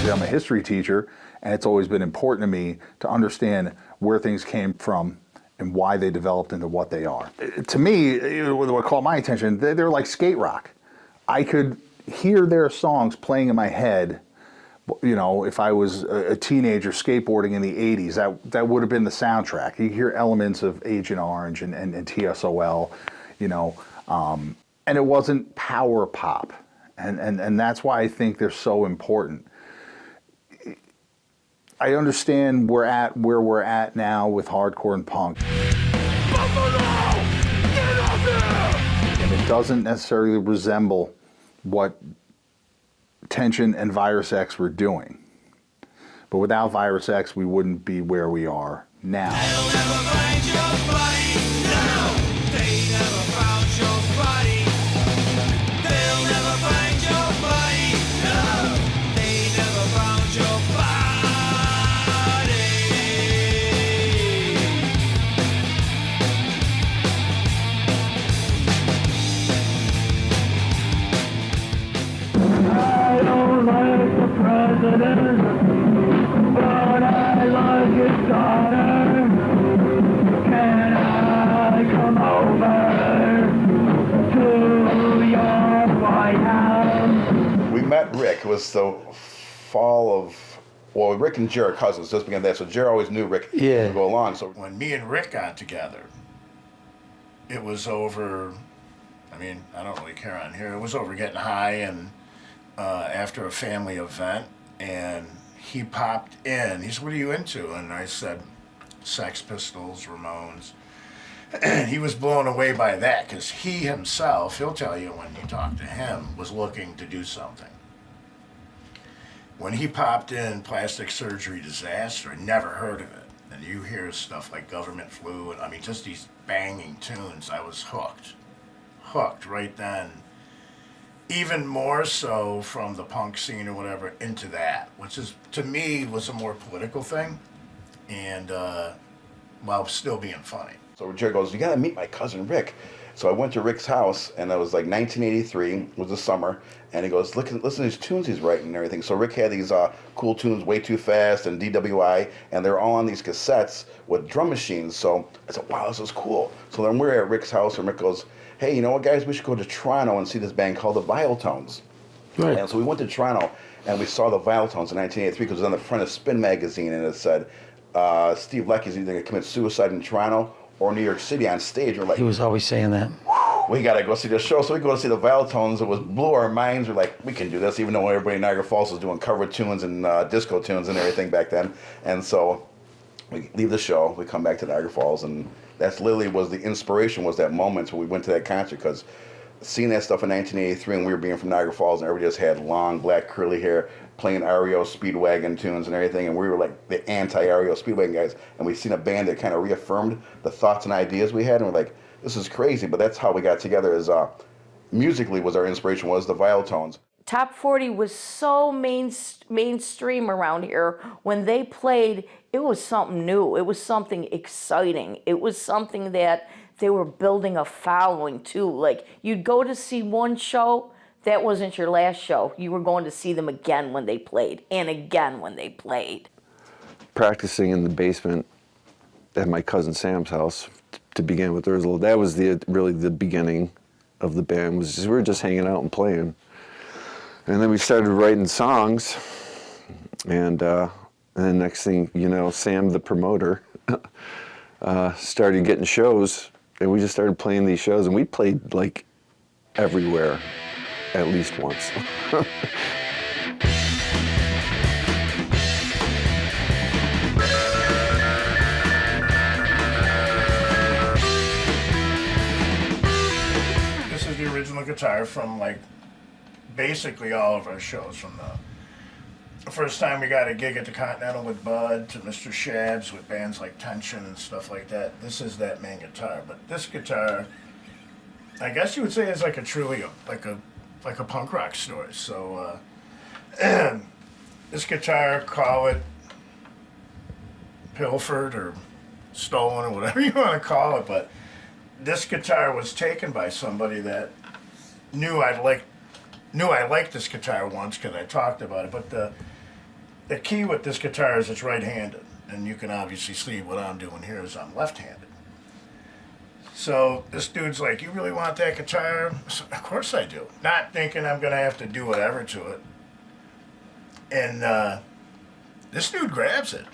Obviously, I'm a history teacher, and it's always been important to me to understand where things came from and why they developed into what they are. To me, what caught my attention, they're like skate rock. I could hear their songs playing in my head, you know, if I was a teenager skateboarding in the 80s, that would have been the soundtrack. You hear elements of Agent Orange and TSOL, you know, and it wasn't power pop. And that's why I think they're so important. I understand where we're at now with hardcore and punk. Buffalo, get up here! And it doesn't necessarily resemble what Tension and Virus X were doing. But without Virus X, we wouldn't be where we are now. They'll never find your body. No, they never found your body. They'll never find your body. No, they never found your body. I don't like the president, but I like his daughter. Can I come over to your White House? We met Rick. It was the fall of, well, Rick and Jer are cousins, just began that, so Jer always knew Rick would go along. So when me and Rick got together, it was over, I mean, I don't really care on here, it was over getting high and after a family event, and he popped in. He said, "What are you into?" And I said, Sex Pistols, Ramones. And he was blown away by that, because he himself, he'll tell you when you talk to him, was looking to do something. When he popped in Plastic Surgery Disaster, I never heard of it. And you hear stuff like Government Flu, and I mean, just these banging tunes, I was hooked. Hooked right then. Even more so from the punk scene or whatever into that, which is, to me, was a more political thing, and while still being funny. So Jer goes, "You gotta meet my cousin Rick." So I went to Rick's house, and it was like 1983, was the summer, and he goes, listen to these tunes he's writing and everything. So Rick had these cool tunes, Way Too Fast and DWI, and they're all on these cassettes with drum machines. So I said, wow, this is cool. So then we're at Rick's house, and Rick goes, "Hey, you know what, guys? We should go to Toronto and see this band called the Violetones." Right. And so we went to Toronto, and we saw the Violetones in 1983, because it was on the front of Spin magazine, and it said, Steve Lecky's either going to commit suicide in Toronto or New York City on stage. We're like, he was always saying that. We got to go see the show. So we go to see the Violetones. It was blew our minds. We're like, we can do this, even though everybody in Niagara Falls was doing cover tunes and disco tunes and everything back then. And so we leave the show. We come back to Niagara Falls, and that's literally was the inspiration, was that moment when we went to that concert, because seeing that stuff in 1983, and we were being from Niagara Falls, and everybody just had long, black, curly hair, playing REO Speedwagon tunes and everything, and we were like the anti-REO Speedwagon guys, and we seen a band that kind of reaffirmed the thoughts and ideas we had, and we're like, this is crazy, but that's how we got together, as musically was our inspiration, was the Violetones. Top 40 was so mainstream around here. When they played, it was something new. It was something exciting. It was something that they were building a following too. Like, you'd go to see one show, that wasn't your last show. You were going to see them again when they played, and again when they played. Practicing in the basement at my cousin Sam's house to begin with, that was really the beginning of the band. We were just hanging out and playing. And then we started writing songs, and then next thing you know, Sam, the promoter, started getting shows, and we just started playing these shows, and we played like everywhere at least once. This is the original guitar from, like, basically all of our shows, from the first time we got a gig at the Continental with Bud to Mr. Shabs with bands like Tension and stuff like that. This is that main guitar, but this guitar, I guess you would say, is like a truly like a punk rock story. So this guitar, call it pilfered or stolen or whatever you want to call it, but this guitar was taken by somebody that knew I liked this guitar once, because I talked about it. But the key with this guitar is it's right-handed, and you can obviously see what I'm doing here is I'm left-handed. So this dude's like, you really want that guitar? So, of course I do. Not thinking I'm gonna have to do whatever to it. And this dude grabs it.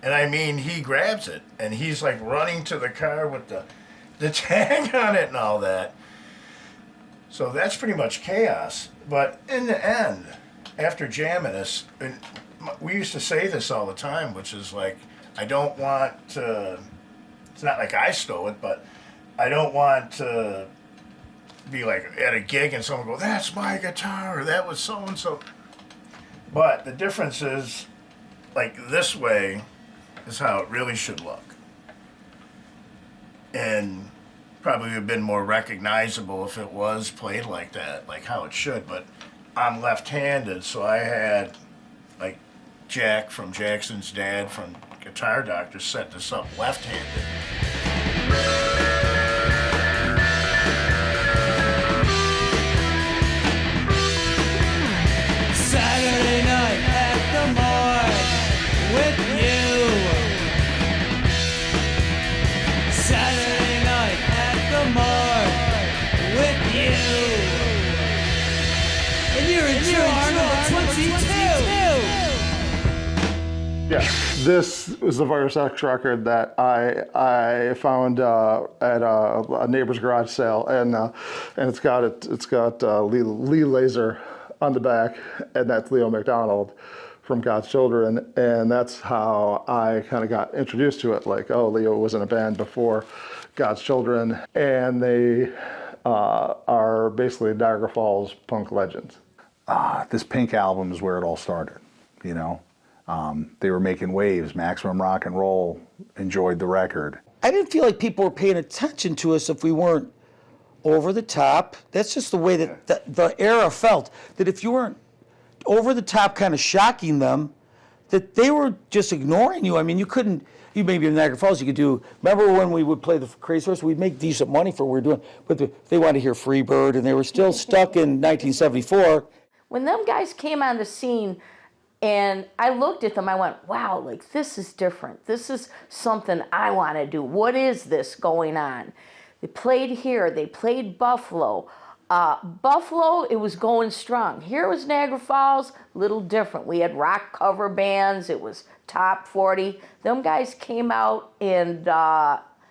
And I mean, he grabs it. And he's like running to the car with the tag on it and all that. So that's pretty much chaos. But in the end, after jamming this, and we used to say this all the time, which is like, I don't want to, it's not like I stole it, but I don't want to be like at a gig and someone go, that's my guitar, or that was so-and-so. But the difference is, like, this way is how it really should look. And probably would have been more recognizable if it was played like that, like how it should. But I'm left-handed, so I had, like, Jack from Jackson's dad from Guitar Doctor set this up left-handed. Saturday night at the Mark with you. Saturday night at the Mark with you. And you're in jar number 22. Yeah, this is the Virus X record that I found at a neighbor's garage sale, and it's got Lee Laser on the back, and that's Leo McDonald from God's Children, and that's how I kind of got introduced to it. Like, oh, Leo was in a band before God's Children, and they are basically Niagara Falls punk legends. This Pink album is where it all started, you know. They were making waves. Maximum Rock and Roll enjoyed the record. I didn't feel like people were paying attention to us if we weren't over the top. That's just the way that the era felt. That if you weren't over the top, kind of shocking them, that they were just ignoring you. I mean, you couldn't. You maybe in Niagara Falls, you could do. Remember when we would play the Crazy Horse? We'd make decent money for what we were doing, but they wanted to hear Freebird, and they were still stuck in 1974. When them guys came on the scene, and I looked at them, I went, wow, like, this is different. This is something I want to do. What is this going on? They played here. They played Buffalo. Buffalo, it was going strong. Here was Niagara Falls, a little different. We had rock cover bands. It was top 40. Them guys came out, and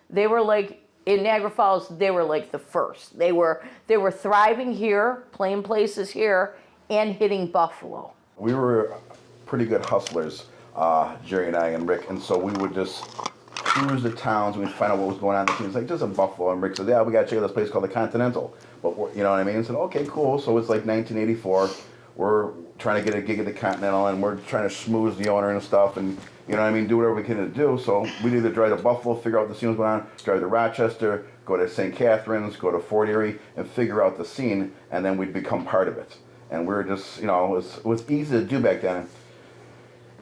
they were like, in Niagara Falls, they were like the first. They were thriving here, playing places here, and hitting Buffalo. We were pretty good hustlers, Jerry and I and Rick, and so we would just cruise the towns and we'd find out what was going on in the teams. Like, just in Buffalo, and Rick said, yeah, we got to check out this place called the Continental. But you know what I mean? And I said, okay, cool. So it's like 1984. We're trying to get a gig at the Continental, and we're trying to schmooze the owner and stuff, and you know what I mean, do whatever we can to do. So we'd either drive to Buffalo, figure out what the scene was going on, drive to Rochester, go to St. Catharines, go to Fort Erie, and figure out the scene, and then we'd become part of it. And we were just, you know, it was easy to do back then.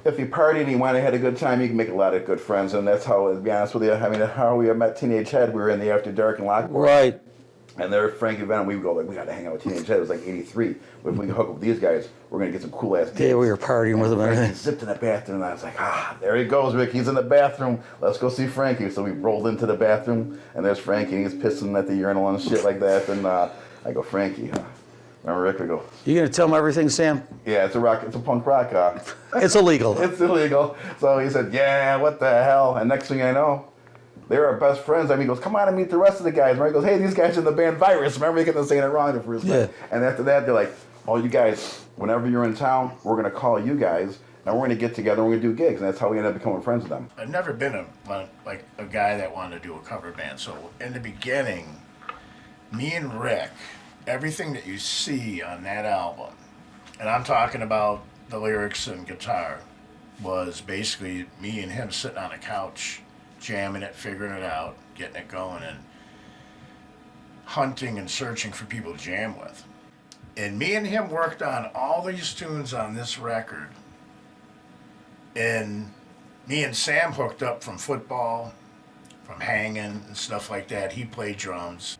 If you partied and you went and had a good time, you can make a lot of good friends, and that's how, to be honest with you, I mean, how we met Teenage Head, we were in the After Dark in Lockport. Right. And there, Frankie Venom, we would go like, we got to hang out with Teenage Head. It was like 83. But if we can hook up with these guys, we're going to get some cool ass gigs. Yeah, we were partying with them and Frankie everything. zipped in the bathroom, and I was like, there he goes, Rick. He's in the bathroom. Let's go see Frankie. So we rolled into the bathroom, and there's Frankie, and he's pissing at the urinal and shit like that. And I go, Frankie, remember Rick? We go, You gonna tell them everything, Sam? yeah, it's a punk rock. It's illegal. It's illegal. So he said, yeah, what the hell? And next thing I know, they were our best friends. I mean, he goes, come on and meet the rest of the guys. And he goes, hey, these guys are in the band Virus. Remember, he kept saying it wrong the first time. Yeah. And after that, they're like, oh, you guys, whenever you're in town, we're going to call you guys, and we're going to get together, and we're going to do gigs. And that's how we ended up becoming friends with them. I've never been a guy that wanted to do a cover band. So in the beginning, me and Rick, everything that you see on that album, and I'm talking about the lyrics and guitar, was basically me and him sitting on a couch, jamming it, figuring it out, getting it going, and hunting and searching for people to jam with. And me and him worked on all these tunes on this record. And me and Sam hooked up from football, from hanging and stuff like that. He played drums.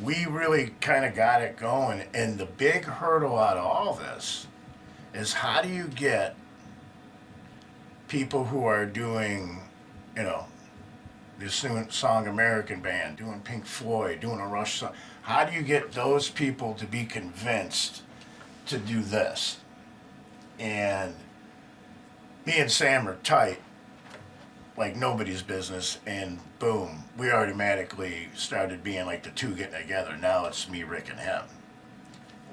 We really kind of got it going. And the big hurdle out of all this is, how do you get people who are doing, you know, this new song American Band, doing Pink Floyd, doing a Rush song. How do you get those people to be convinced to do this? And me and Sam are tight, like nobody's business, and boom, we automatically started being like the two getting together. Now it's me, Rick, and him.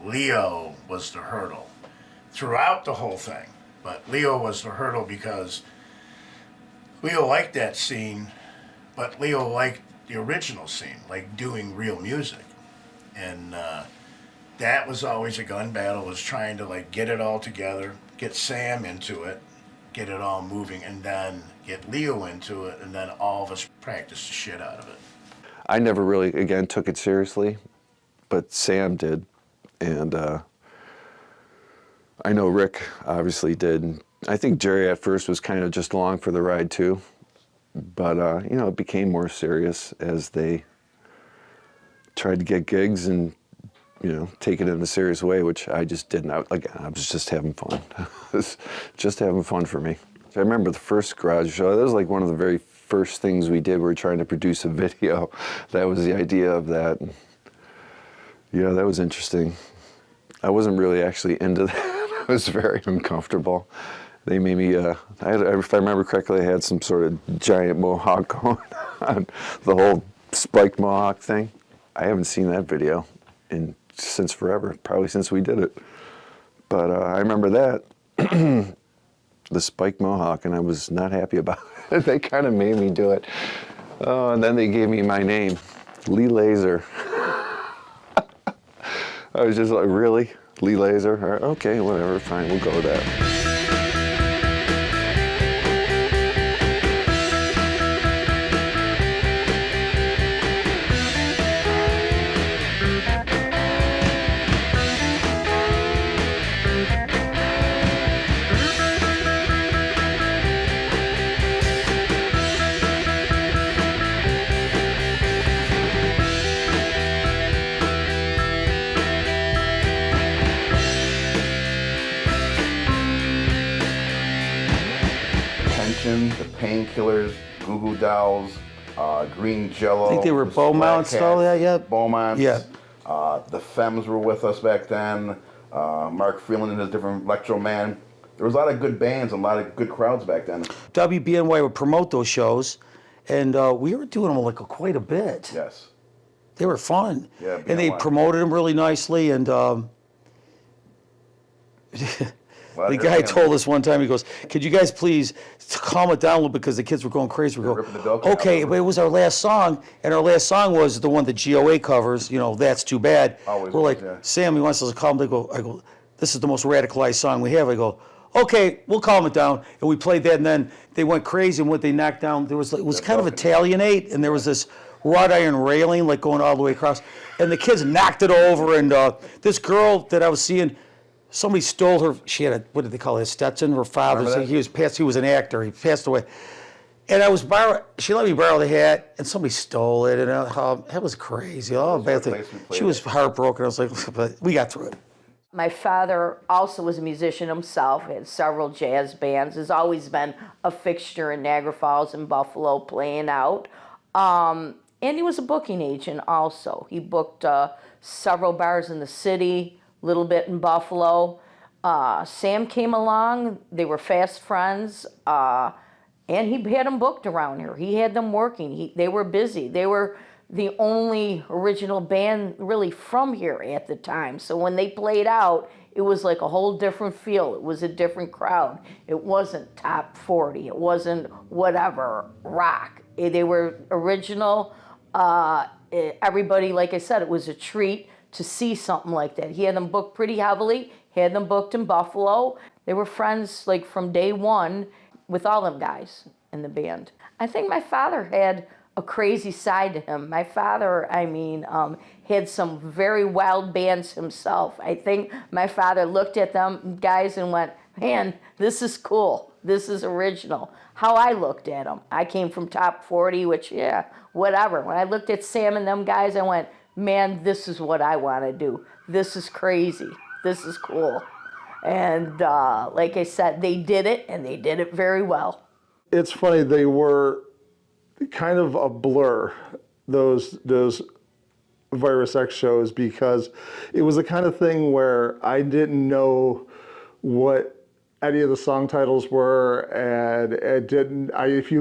Leo was the hurdle throughout the whole thing, but Leo was the hurdle because Leo liked that scene, but Leo liked the original scene, like doing real music. And that was always a gun battle, was trying to like get it all together, get Sam into it, get it all moving, and then get Leo into it, and then all of us practice the shit out of it. I never really, again, took it seriously, but Sam did. And I know Rick obviously did. I think Jerry at first was kind of just along for the ride too. But, you know, it became more serious as they tried to get gigs and, you know, take it in a serious way, which I just didn't. I was just having fun. It was just having fun for me. I remember the first garage show. That was like one of the very first things we did. We were trying to produce a video. That was the idea of that. Yeah, that was interesting. I wasn't really actually into that. I was very uncomfortable. They made me, if I remember correctly, I had some sort of giant mohawk going on, the whole spiked mohawk thing. I haven't seen that video since forever, probably since we did it. But I remember that, the spiked mohawk, and I was not happy about it. They kind of made me do it. Oh, and then they gave me my name, Lee Laser. I was just like, really? Lee Laser? All right, okay, whatever, fine, we'll go with that. The Painkillers, Goo Goo Dolls, Green Jello. I think they were Beaumonts, all that, yeah. Beaumonts. Yeah. The Femmes were with us back then. Mark Freeland and his different Electro Man. There was a lot of good bands and a lot of good crowds back then. WBNY would promote those shows, and we were doing them like quite a bit. Yes. They were fun. Yeah, and they BNY. promoted them really nicely, and the guy told us one time, he goes, could you guys please calm it down a little because the kids were going crazy. We go, ripping the dog out. okay, but it was our last song, and our last song was the one that GOA covers, you know, That's Too Bad. Always we're was, like, yeah. Sam, he wants us to calm down. I go, this is the most radicalized song we have. I go, okay, we'll calm it down. And we played that, and then they went crazy, and what they knocked down, it was kind of Italianate, and there was this wrought iron railing like going all the way across, and the kids knocked it over, and this girl that I was seeing, somebody stole her. She had what did they call it? Stetson. Her father. He was an actor. He passed away. And she let me borrow the hat, and somebody stole it, and that was crazy. Oh, bad thing. She was heartbroken. I was like, but we got through it. My father also was a musician himself, had several jazz bands, has always been a fixture in Niagara Falls and Buffalo playing out. And he was a booking agent also. He booked several bars in the city, a little bit in Buffalo. Sam came along, they were fast friends, and he had them booked around here. He had them working, they were busy. They were the only original band really from here at the time. So when they played out, it was like a whole different feel. It was a different crowd. It wasn't top 40. It wasn't whatever, rock. They were original. Everybody, like I said, it was a treat to see something like that. He had them booked pretty heavily. He had them booked in Buffalo. They were friends like from day one with all them guys in the band. I think my father had a crazy side to him. My father, had some very wild bands himself. I think my father looked at them guys and went, man, this is cool. This is original. How I looked at them. I came from top 40, which, yeah, whatever. When I looked at Sam and them guys, I went, man, this is what I want to do. This is crazy. This is cool. And like I said, they did it, and they did it very well. It's funny, they were kind of a blur, those Virus X shows, because it was the kind of thing where I didn't know what any of the song titles were, and if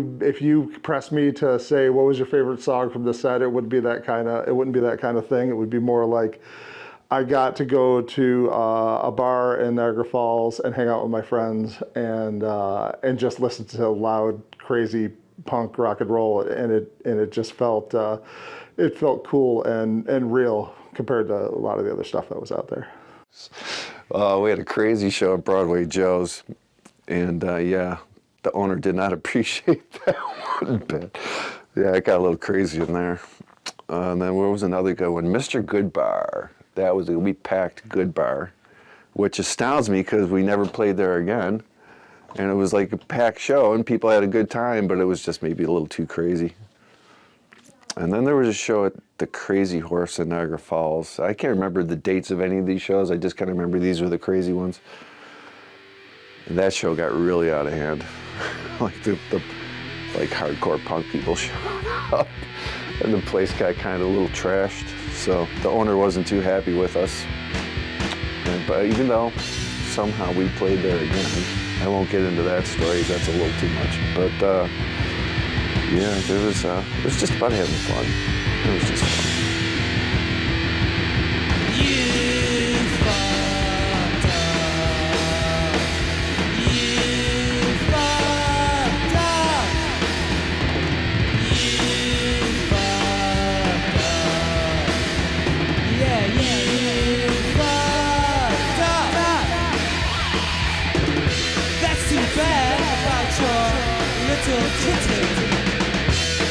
you pressed me to say what was your favorite song from the set, it wouldn't be that kind of thing. It would be more like I got to go to a bar in Niagara Falls and hang out with my friends and just listen to loud, crazy punk rock and roll, and it just felt cool and real compared to a lot of the other stuff that was out there. We had a crazy show at Broadway Joe's, and yeah, the owner did not appreciate that one bit. Yeah, it got a little crazy in there. And then where was another good one? Mr. Goodbar. That was we packed Goodbar, which astounds me because we never played there again. And it was like a packed show, and people had a good time, but it was just maybe a little too crazy. And then there was a show at the Crazy Horse in Niagara Falls. I can't remember the dates of any of these shows. I just kind of remember these were the crazy ones. And that show got really out of hand. Like the hardcore punk people showed up, and the place got kind of a little trashed. So the owner wasn't too happy with us. But even though somehow we played there again, I won't get into that story. That's a little too much. But yeah, it was just about having fun. It was just fun. You fucked up. You fucked up. You fucked up. Yeah, you fucked up. That's too bad about your little kitten.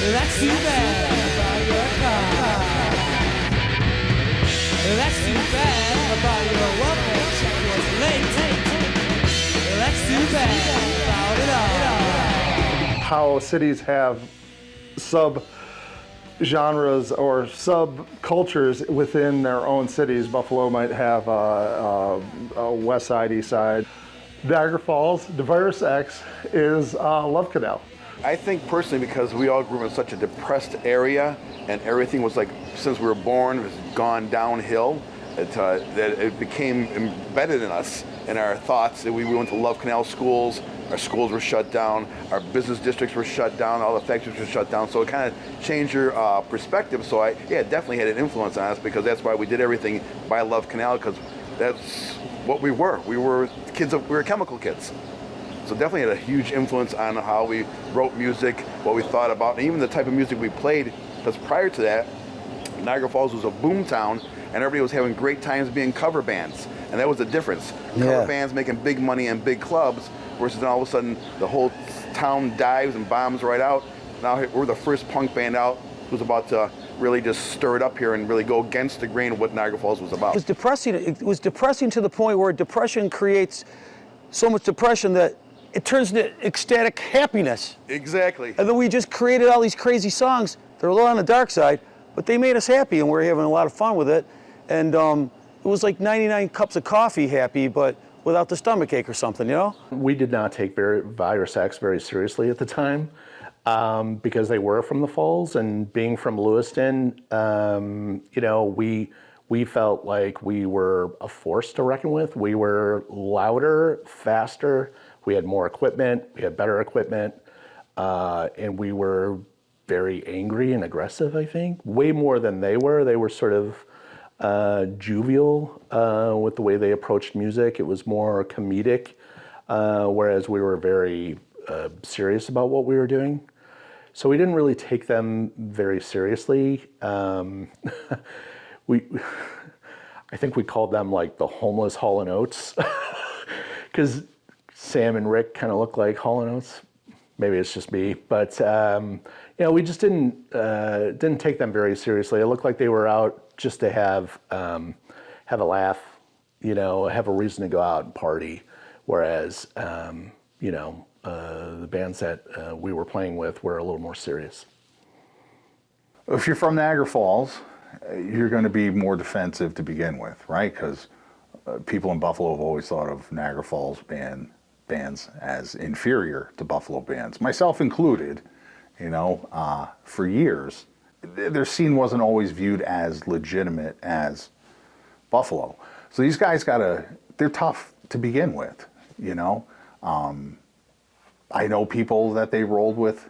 That's too bad about your car. That's too bad about your welfare check was late. That's too bad about it all. How cities have sub-genres or sub-cultures within their own cities. Buffalo might have a west side, east side. Niagara Falls, the Virus X is Love Canal. I think personally because we all grew up in such a depressed area and everything was like, since we were born, has gone downhill, that it became embedded in us and our thoughts. That we went to Love Canal schools, our schools were shut down, our business districts were shut down, all the factories were shut down, so it kind of changed your perspective. So it definitely had an influence on us because that's why we did everything by Love Canal, because that's what we were. We were chemical kids. So definitely had a huge influence on how we wrote music, what we thought about, and even the type of music we played. Because prior to that, Niagara Falls was a boom town, and everybody was having great times being cover bands. And that was the difference. Cover bands making big money in big clubs, versus then all of a sudden the whole town dives and bombs right out. Now we're the first punk band out who's about to really just stir it up here and really go against the grain of what Niagara Falls was about. It was depressing. It was depressing to the point where depression creates so much depression that it turns into ecstatic happiness. Exactly. And then we just created all these crazy songs. They're a little on the dark side, but they made us happy, and we were having a lot of fun with it. And it was like 99 cups of coffee happy, but without the stomach ache or something, you know? We did not take Virus X very seriously at the time because they were from the Falls, and being from Lewiston, you know, we felt like we were a force to reckon with. We were louder, faster. We had more equipment, we had better equipment, and we were very angry and aggressive, I think. Way more than they were. They were sort of jovial with the way they approached music. It was more comedic, whereas we were very serious about what we were doing. So we didn't really take them very seriously. I think we called them like the homeless Hall & Oates, because Sam and Rick kind of look like Hall & Oates. Maybe it's just me, but you know, we just didn't take them very seriously. It looked like they were out just to have a laugh, you know, have a reason to go out and party. Whereas, you know, the bands that we were playing with were a little more serious. If you're from Niagara Falls, you're going to be more defensive to begin with, right? Because people in Buffalo have always thought of Niagara Falls bands as inferior to Buffalo bands, myself included. For years, their scene wasn't always viewed as legitimate as Buffalo. So these guys they're tough to begin with. I know people that they rolled with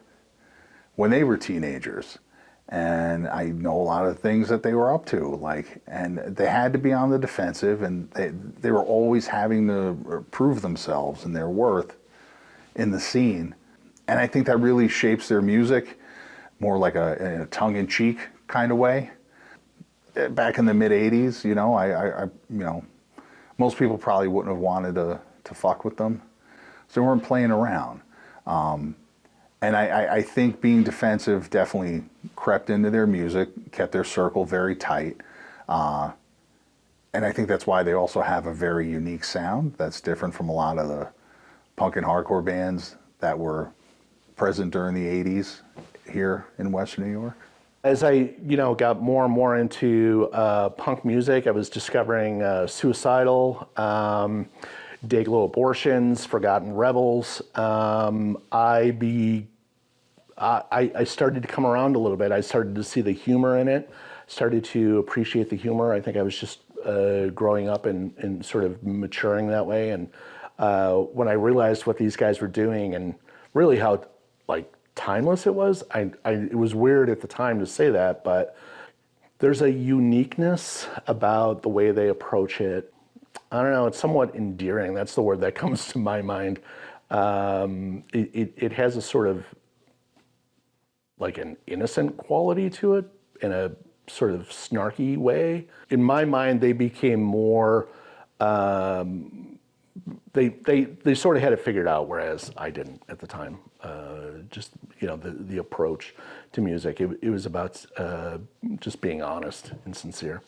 when they were teenagers, and I know a lot of things that they were up to, and they had to be on the defensive, and they were always having to prove themselves and their worth in the scene. And I think that really shapes their music more like in a tongue-in-cheek kind of way. Back in the mid-'80s, most people probably wouldn't have wanted to fuck with them, so they weren't playing around. And I think being defensive definitely crept into their music, kept their circle very tight. And I think that's why they also have a very unique sound that's different from a lot of the punk and hardcore bands that were present during the 80s here in Western New York. As I, got more and more into punk music, I was discovering Suicidal, Day-Glow Abortions, Forgotten Rebels. I started to come around a little bit. I started to see the humor in it, started to appreciate the humor. I think I was just growing up and sort of maturing that way. And when I realized what these guys were doing and really how timeless it was, it was weird at the time to say that, but there's a uniqueness about the way they approach it. I don't know, it's somewhat endearing. That's the word that comes to my mind. It has a sort of an innocent quality to it in a sort of snarky way. In my mind, they became more, they sort of had it figured out, whereas I didn't at the time. The approach to music, it was about just being honest and sincere.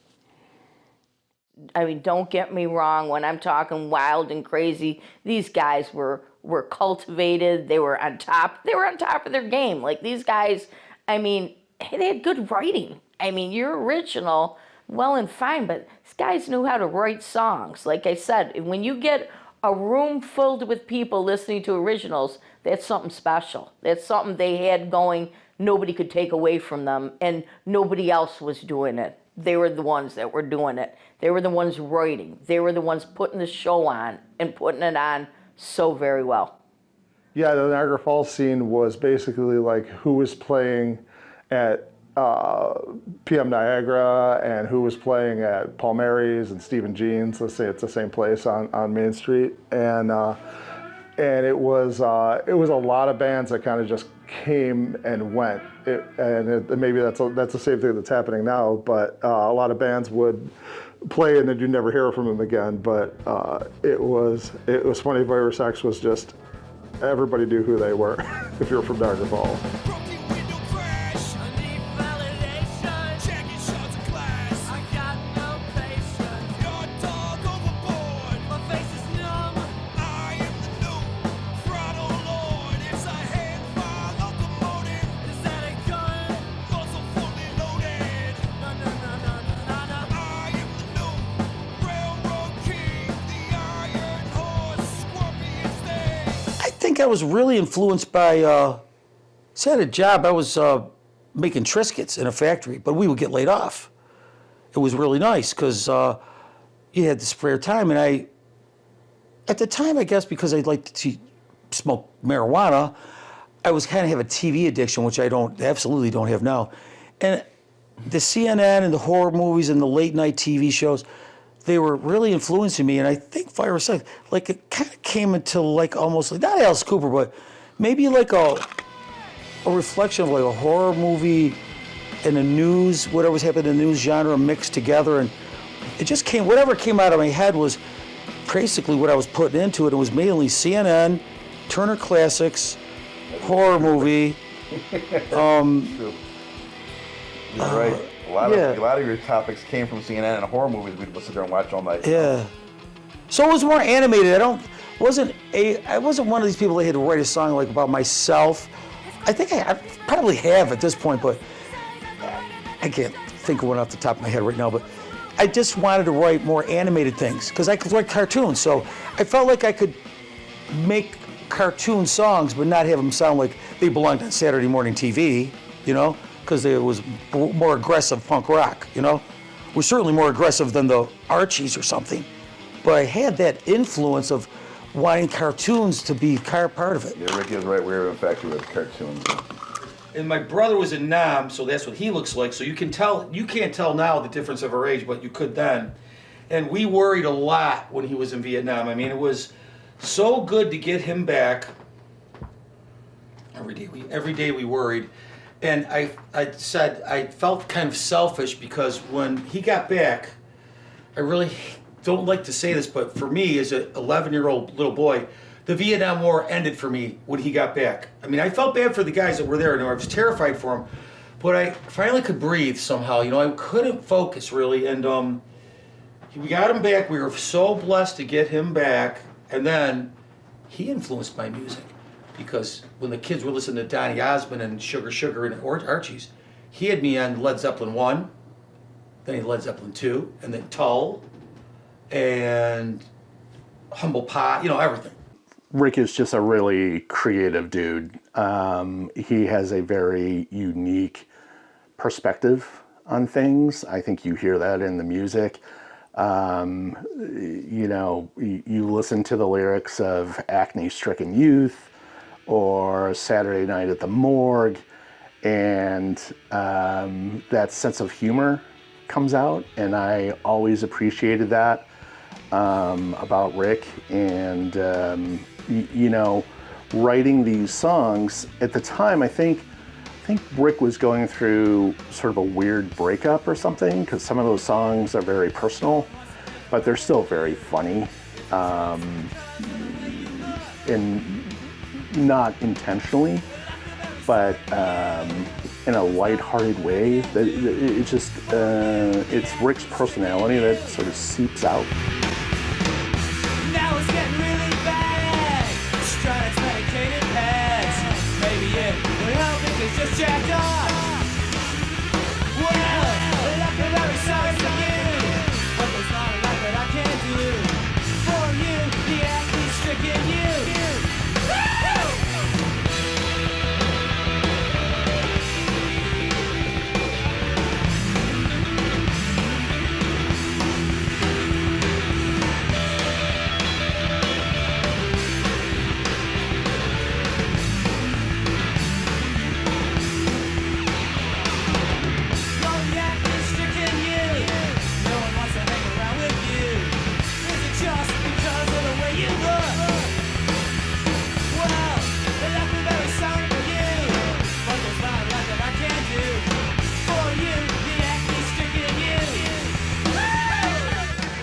I mean, don't get me wrong, when I'm talking wild and crazy, these guys were cultivated, they were on top of their game. These guys, they had good writing. You're original, well and fine, but these guys knew how to write songs. Like I said, when you get a room filled with people listening to originals, that's something special. That's something they had going, nobody could take away from them, and nobody else was doing it. They were the ones that were doing it. They were the ones writing. They were the ones putting the show on and putting it on so very well. Yeah, the Niagara Falls scene was basically who was playing at PM Niagara and who was playing at Palmieri's and Stephen Jean's. Let's say it's the same place on Main Street, and it was a lot of bands that kind of just came and went. Maybe that's the same thing that's happening now, but a lot of bands would play and then you never hear from them again. But it was funny. Virus X was just, everybody knew who they were if you're from Niagara Falls. I was really influenced by, I had a job, I was making Triscuits in a factory, but we would get laid off. It was really nice because you had the spare time, and at the time, I guess because I liked to smoke marijuana, I was kind of have a TV addiction, which I absolutely don't have now. And the CNN and the horror movies and the late night TV shows, they were really influencing me, and I think Fire Sex, it kind of came into almost not Alice Cooper, but maybe a reflection of a horror movie and the news, whatever was happening in the news genre mixed together, and it just whatever came out of my head was basically what I was putting into it. It was mainly CNN, Turner Classics, horror movie. True. You're right. A lot of your topics came from CNN and horror movies we'd sit there and watch all night. Yeah. So it was more animated. I wasn't one of these people that had to write a song about myself. I think I probably have at this point, but I can't think of one off the top of my head right now. But I just wanted to write more animated things because I could write cartoons. So I felt like I could make cartoon songs, but not have them sound like they belonged on Saturday morning TV, you know, because it was more aggressive punk rock, you know. It was certainly more aggressive than the Archies or something. But I had that influence of wanting cartoons to be part of it. Yeah, Ricky was right. We were in factory with cartoons. And my brother was in Nam, so that's what he looks like. So you can tell, you can't tell now the difference of our age, but you could then. And we worried a lot when he was in Vietnam. I mean, it was so good to get him back. Every day we worried. And I said, I felt kind of selfish because when he got back, I really don't like to say this, but for me, as an 11-year-old little boy, the Vietnam War ended for me when he got back. I mean, I felt bad for the guys that were there, and I was terrified for them. But I finally could breathe somehow. You know, I couldn't focus really, and we got him back. We were so blessed to get him back, and then he influenced my music because when the kids were listening to Donny Osmond and Sugar Sugar and Archies, he had me on Led Zeppelin 1, then he had Led Zeppelin 2, and then Tull, and Humble Pie, you know, everything. Rick is just a really creative dude. He has a very unique perspective on things. I think you hear that in the music. You know, you listen to the lyrics of Acne-Stricken Youth or Saturday Night at the Morgue, and that sense of humor comes out, and I always appreciated that about Rick. And you know, writing these songs at the time, I think Rick was going through sort of a weird breakup or something, because some of those songs are very personal, but they're still very funny, and not intentionally, but in a lighthearted way. It just it's Rick's personality that sort of seeps out. Now it's getting really bad. Trying to medicated pads. Maybe it would help if it's just jacked off. Well, I feel very sorry for you, but there's not a lot that I can do for you, the acne-stricken you.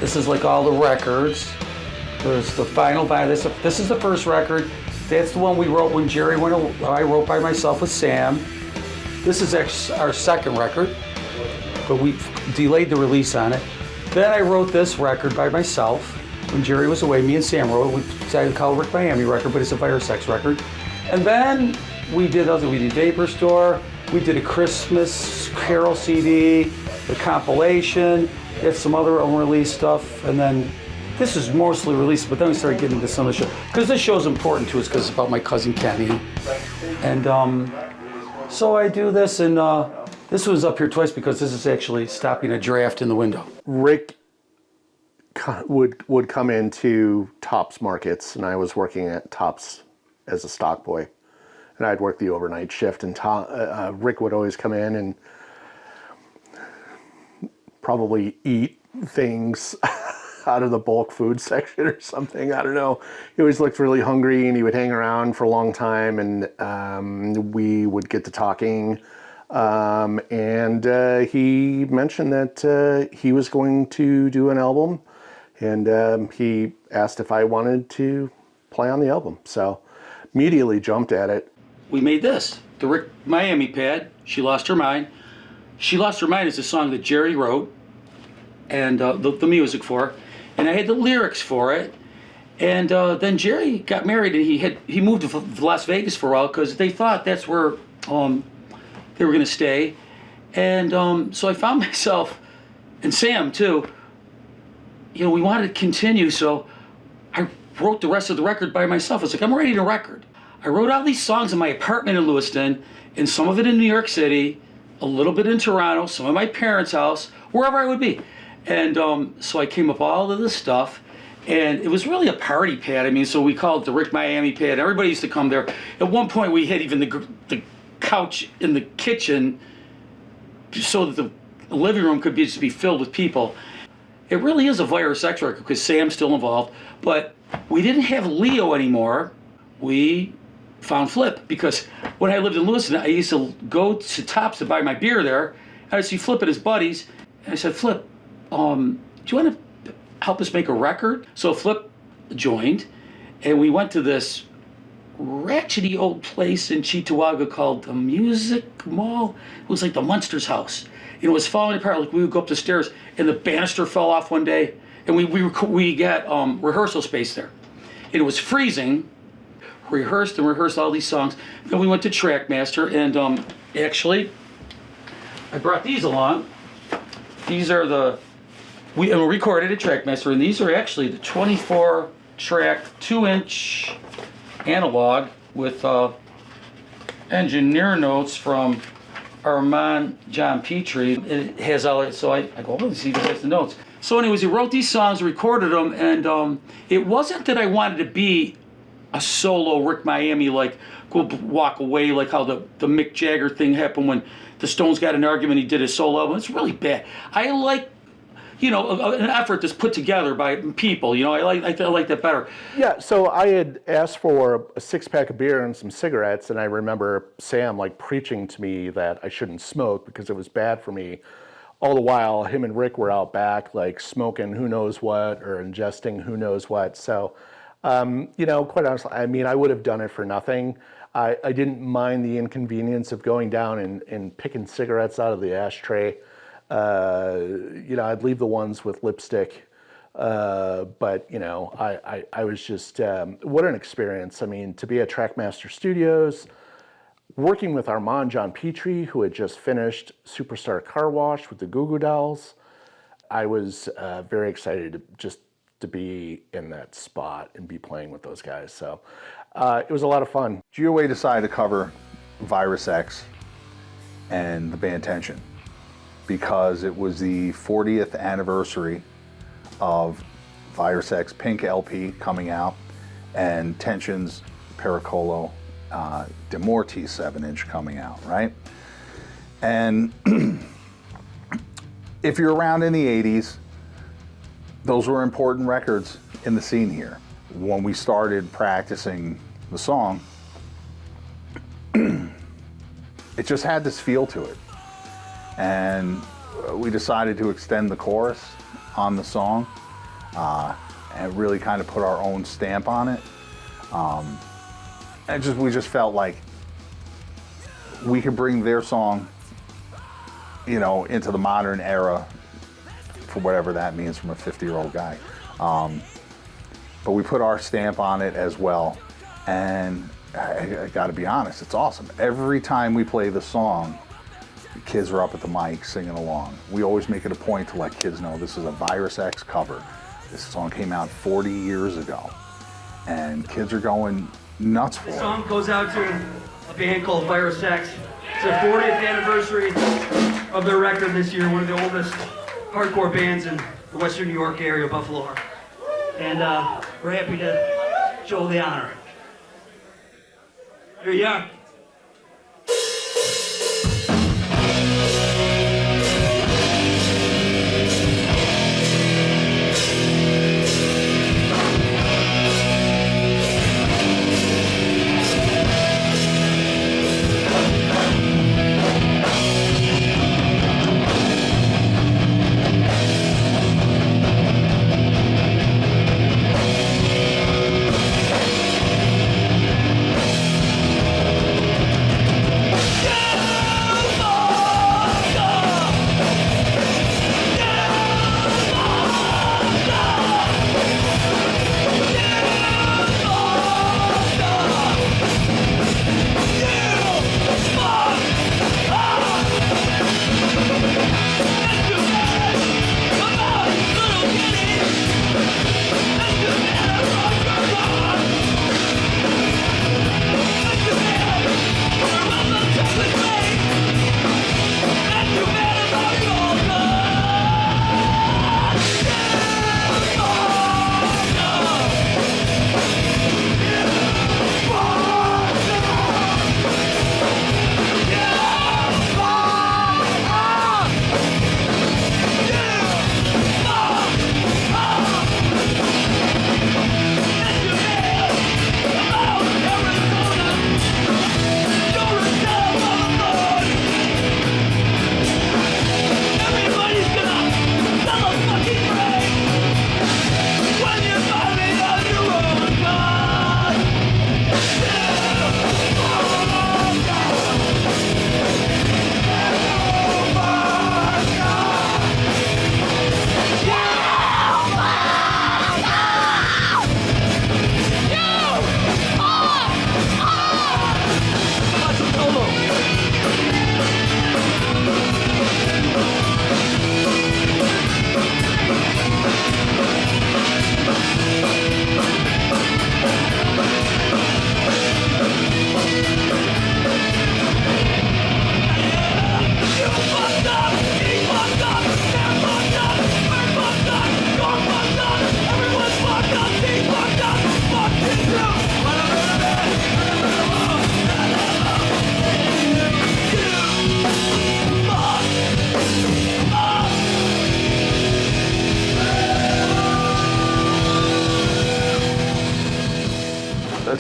This is like all the records. There's the final by this. This is the first record. That's the one we wrote when Jerry went. I wrote by myself with Sam. This is our second record, but we delayed the release on it. Then I wrote this record by myself when Jerry was away. Me and Sam wrote it. We decided to call it Rick Miami record, but it's a Fire Sex record. And then we did Vapor Store. We did a Christmas Carol CD, the compilation. Had some other unreleased stuff, and then this is mostly released, but then we started getting into some of the show, because this show is important to us because it's about my cousin Kenny. And so I do this, and this was up here twice because this is actually stopping a draft in the window. Rick would come into Tops markets, and I was working at Tops as a stock boy, and I'd work the overnight shift, and Rick would always come in and probably eat things out of the bulk food section or something. I don't know. He always looked really hungry, and he would hang around for a long time, and we would get to talking. And he mentioned that he was going to do an album, and he asked if I wanted to play on the album. So immediately jumped at it. We made this, the Rick Miami pad, She Lost Her Mind. She Lost Her Mind is a song that Jerry wrote, and the music for it, and I had the lyrics for it. And then Jerry got married, and he moved to Las Vegas for a while because they thought that's where they were going to stay. And so I found myself and Sam too, you know, we wanted to continue, so I wrote the rest of the record by myself. I was like, I'm writing a record. I wrote all these songs in my apartment in Lewiston, and some of it in New York City, a little bit in Toronto, some in my parents' house, wherever I would be. And so I came up with all of this stuff, and it was really a party pad. I mean, so we called it the Rick Miami pad. Everybody used to come there. At one point, we had even the couch in the kitchen so that the living room could just be filled with people. It really is a Virus X record because Sam's still involved, but we didn't have Leo anymore. We found Flip, because when I lived in Lewiston, I used to go to Tops to buy my beer there, and I'd see Flip and his buddies, and I said, Flip, do you want to help us make a record? So Flip joined, and we went to this ratchety old place in Cheektowaga called the Music Mall. It was like the Munsters house. It was falling apart. Like, we would go up the stairs, and the banister fell off one day, and we got rehearsal space there. And it was freezing. Rehearsed all these songs. Then we went to Trackmaster, and actually, I brought these along. These are we recorded at Trackmaster, and these are actually the 24-track, 2-inch analog with engineer notes from Armand John Petrie. It has all it, so I go, let's see if it has the notes. So anyways, he wrote these songs, recorded them, and it wasn't that I wanted to be a solo Rick Miami, like go walk away, like how the Mick Jagger thing happened when the Stones got an argument, he did his solo album. It's really bad. I like, you know, an effort that's put together by people. You know, I like that better. Yeah, so I had asked for a 6-pack of beer and some cigarettes, and I remember Sam like preaching to me that I shouldn't smoke because it was bad for me. All the while, him and Rick were out back like smoking who knows what or ingesting who knows what. So, you know, quite honestly, I mean, I would have done it for nothing. I didn't mind the inconvenience of going down and picking cigarettes out of the ashtray. You know, I'd leave the ones with lipstick. But, you know, I was just, what an experience. I mean, to be at Trackmaster Studios, working with Armand John Petrie, who had just finished Superstar Car Wash with the Goo Goo Dolls, I was very excited to be in that spot and be playing with those guys. So it was a lot of fun. GOA decided to cover Virus X and the band Tension because it was the 40th anniversary of Virus X Pink LP coming out and Tension's Pericolo De Mortis 7-inch coming out, right? And if you're around in the 80s, those were important records in the scene here. When we started practicing the song, it just had this feel to it. And we decided to extend the chorus on the song and really kind of put our own stamp on it. And we just felt like we could bring their song, you know, into the modern era, for whatever that means from a 50-year-old guy. But we put our stamp on it as well. And I gotta be honest, it's awesome. Every time we play the song, the kids are up at the mic singing along. We always make it a point to let kids know this is a Virus X cover. This song came out 40 years ago. And kids are going nuts for it. This song goes out to a band called Virus X. It's their 40th anniversary of their record this year, one of the oldest hardcore bands in the Western New York area, Buffalo. And we're happy to show the honor. Here you are.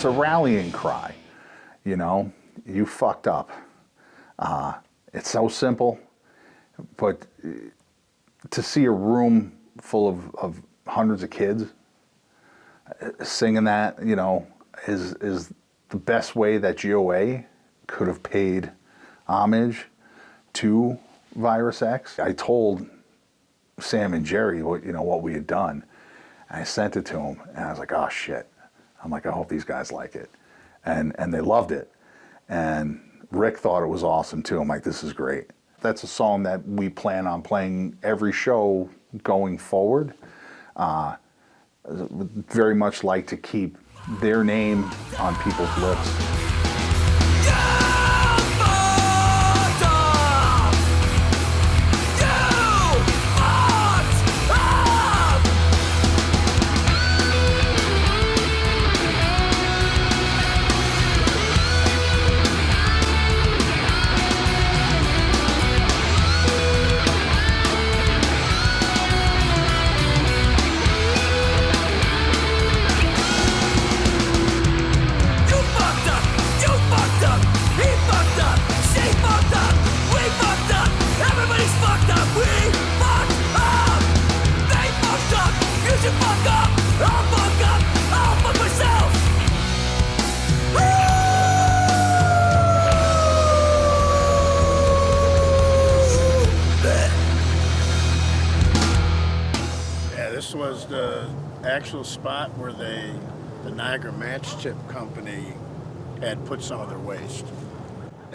it's a rallying cry. You know, you fucked up. It's so simple, but to see a room full of hundreds of kids singing that, you know, is the best way that GOA could have paid homage to Virus X. I told Sam and Jerry what we had done. And I sent it to them, and I was like, oh shit. I'm like, I hope these guys like it. And they loved it. And Rick thought it was awesome too. I'm like, this is great. That's a song that we plan on playing every show going forward. Would very much like to keep their name on people's lips. This was the actual spot where the Niagara Match Tip Company had put some of their waste.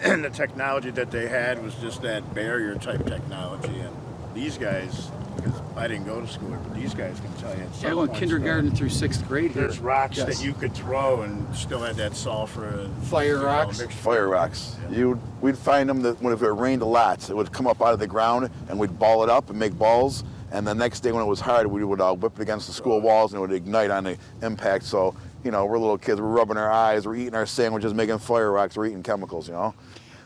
And the technology that they had was just that barrier type technology. And these guys, because I didn't go to school here, but these guys can tell you. I went kindergarten through 6th grade here. There's rocks Yes. that you could throw and still had that sulfur. And, Fire rocks? mixture. Fire rocks. Yeah. We'd find them that when if it rained a lot, it would come up out of the ground, and we'd ball it up and make balls. And the next day when it was hard, we would whip it against the school walls, and it would ignite on the impact. So, you know, we're little kids, we're rubbing our eyes, we're eating our sandwiches, making fire rocks, we're eating chemicals, you know.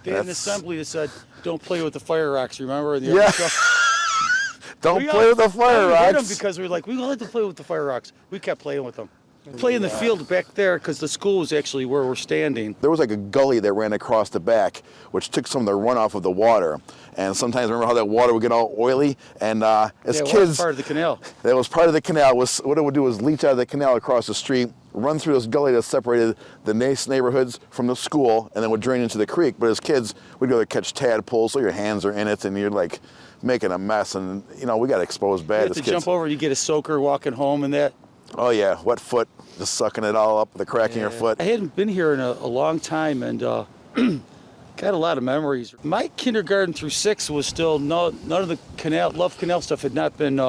They had an assembly that said, "Don't play with the fire rocks." Remember? In the Yeah. other stuff? Don't play with the fire We did them rocks. because we were like, we like to play with the fire rocks. We kept playing with them. Play in the field back there because the school was actually where we're standing. There was like a gully that ran across the back, which took some of the runoff of the water. And sometimes remember how that water would get all oily? And as It was kids, part of the canal. that was part of the canal. What it would do was leach out of the canal across the street, run through this gully that separated the nice neighborhoods from the school, and then would drain into the creek. But as kids, we'd go to catch tadpoles, so your hands are in it, and you're like making a mess. And you know, we got exposed You bad had as to kids. jump over, you get a soaker walking home and that. Oh yeah, wet foot, just sucking it all up, the crack in your foot. I hadn't been here in a long time and got a lot of memories. My kindergarten through 6th was still, none of the Love Canal stuff had not been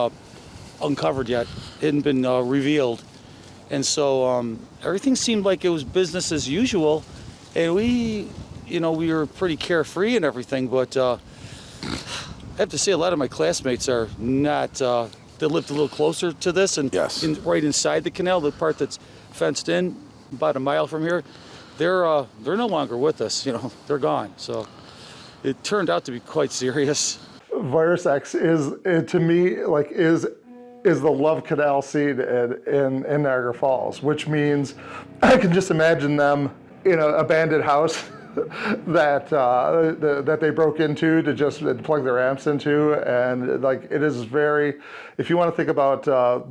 uncovered yet, hadn't been revealed. And so everything seemed like it was business as usual. And we were pretty carefree and everything, but I have to say a lot of my classmates are not, they lived a little closer to this and Yes. right inside the canal, the part that's fenced in about a mile from here, they're no longer with us, they're gone. So it turned out to be quite serious. Virus X is to me is the Love Canal scene in Niagara Falls, which means I can just imagine them in an abandoned house that they broke into to just plug their amps into, and like it is very. If you want to think about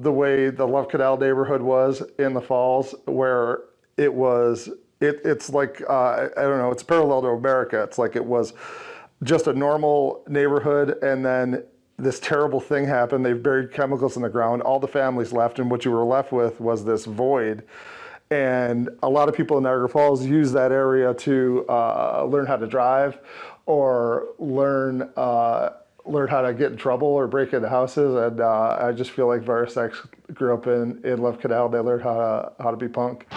the way the Love Canal neighborhood was in the Falls, where it was, it's like I don't know, it's parallel to America. It's like it was just a normal neighborhood, and then this terrible thing happened. They buried chemicals in the ground. All the families left, and what you were left with was this void. And a lot of people in Niagara Falls use that area to learn how to drive, or learn how to get in trouble or break into houses. And I just feel like Virus X grew up in Love Canal. They learned how to be punk.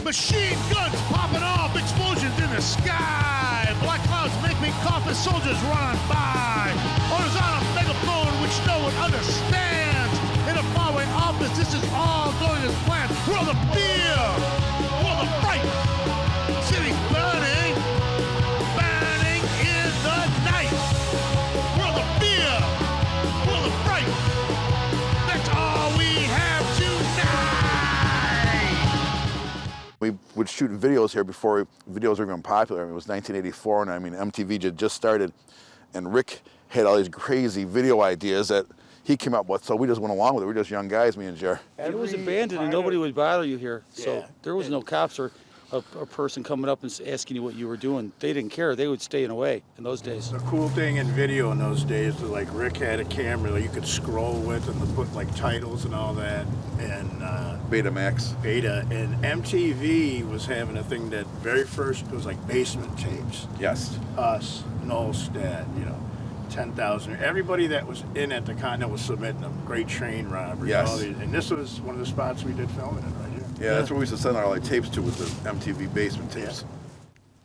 Machine guns popping off, explosions in the sky. Black clouds make me cough as soldiers run by. Orders on a megaphone which no one understands. In a faraway office, this is all going as planned. World of fear, world of fright. City burning, burning in the night. World of fear, world of fright. That's all we have tonight. shooting videos here before videos were even popular. I mean, it was 1984, and I mean, MTV had just started, and Rick had all these crazy video ideas that he came up with, so we just went along with it. We were just young guys, me and Jer. It was abandoned and nobody would bother you here. So there was no cops or a person coming up and asking you what you were doing. They didn't care. They would stay away in those days. The cool thing in video in those days was like Rick had a camera that you could scroll with and put like titles and all that. And Betamax. Beta. And MTV was having a thing that very first, it was like basement tapes. Yes. Us, Nolstad, 10,000. Everybody that was in at the Continent was submitting them. Great Train Robbery. Yes. All these. And this was one of the spots we did filming it right here. Yeah, that's where we used to send our like tapes to, with the MTV basement tapes.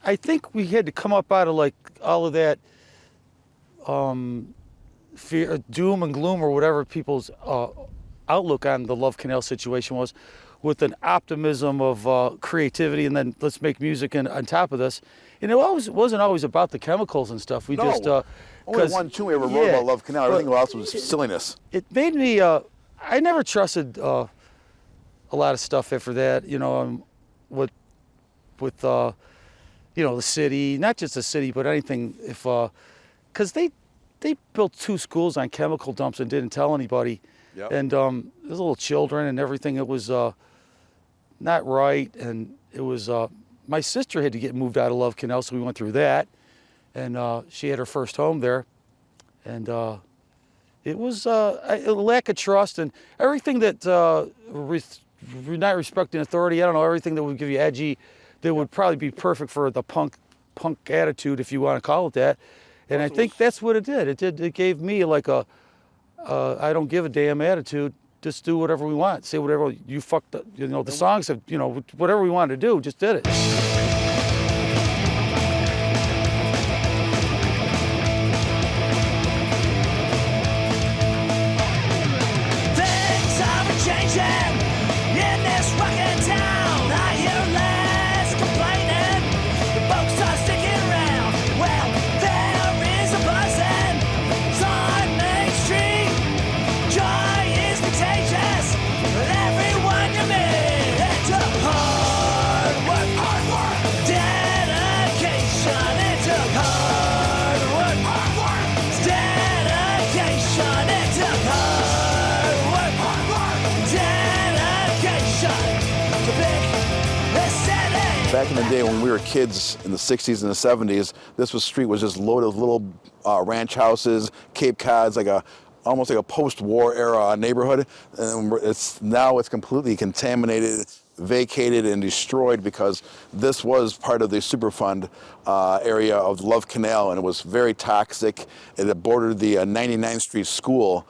I think we had to come up out of like all of that fear, doom and gloom, or whatever people's outlook on the Love Canal situation was, with an optimism of creativity, and then let's make music on top of this. And it wasn't always about the chemicals and stuff. We just only one tune we ever wrote about Love Canal. Everything else was silliness. It made me. I never trusted a lot of stuff after that. With the city, not just the city, but anything. Because they built 2 schools on chemical dumps and didn't tell anybody. Yep. And there's little children and everything. It was not right, and it was. My sister had to get moved out of Love Canal, so we went through that, and she had her first home there, and it was a lack of trust and everything that not respecting authority. I don't know, everything that would give you edgy, that would probably be perfect for the punk attitude, if you want to call it that. And I think that's what it did. It gave me like a I don't give a damn attitude. Just do whatever we want. Say whatever you fucked up. The songs have, whatever we wanted to do, just did it. Things are changing in this rockin' town. I hear less complaining. The folks are sticking around. Well, there is a buzzing on Main Street. Joy is contagious, but everyone you meet, it's a hard work, dedication. It's a hard work, dedication. It's a hard work, dedication to pick the city. Back in the day when we were kids in the 60s and the 70s, this street was just loaded with little ranch houses, Cape Cods, almost like a post-war era neighborhood. And now it's completely contaminated, vacated, and destroyed because this was part of the Superfund area of the Love Canal, and it was very toxic. It bordered the 99th Street School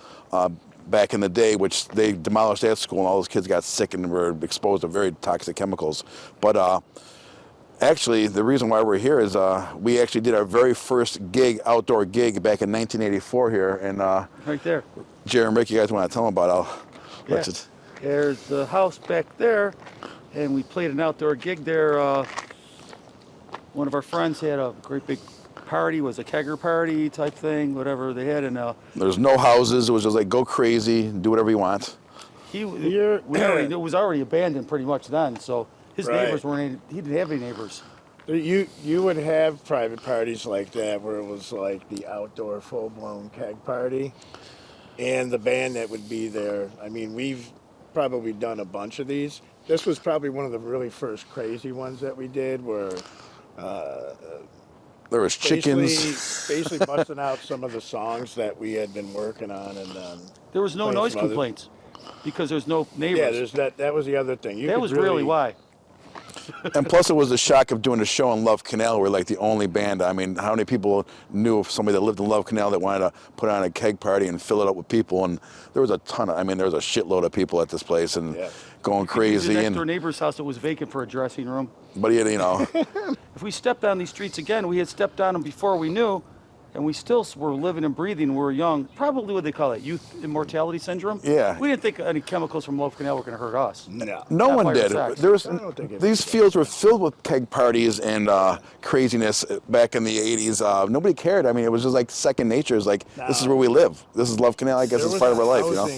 back in the day, which they demolished that school, and all those kids got sick and were exposed to very toxic chemicals. But actually, the reason why we're here is we actually did our very first outdoor gig back in 1984 here. And Right there. Jerry and Rick, you guys want to tell them about it? Yeah. There's the house back there, and we played an outdoor gig there. One of our friends had a great big party, was a kegger party type thing, whatever they had. And there's no houses. It was just like go crazy, do whatever you want. it was already abandoned pretty much then, so his neighbors weren't. He didn't have any neighbors. You would have private parties like that where it was like the outdoor full-blown keg party, and the band that would be there. I mean, we've probably done a bunch of these. This was probably one of the really first crazy ones that we did, where there was chickens. Basically busting out some of the songs that we had been working on, and there was no noise complaints because there's no neighbors. Yeah, there's that. That was the other thing. That was really why. And plus, it was the shock of doing a show in Love Canal. We're like the only band. I mean, how many people knew of somebody that lived in Love Canal that wanted to put on a keg party and fill it up with people? And there was a ton of, there was a shitload of people at this place and going crazy. The next door neighbor's house that was vacant for a dressing room. But if we stepped on these streets again, we had stepped on them before we knew, and we still were living and breathing. We were young. Probably what they call it, youth immortality syndrome. Yeah. We didn't think any chemicals from Love Canal were going to hurt us. No one did. These fields were filled with keg parties and craziness back in the 80s. Nobody cared. I mean, it was just like second nature. It's like, this is where we live. This is Love Canal. I guess it's part of our life, you know?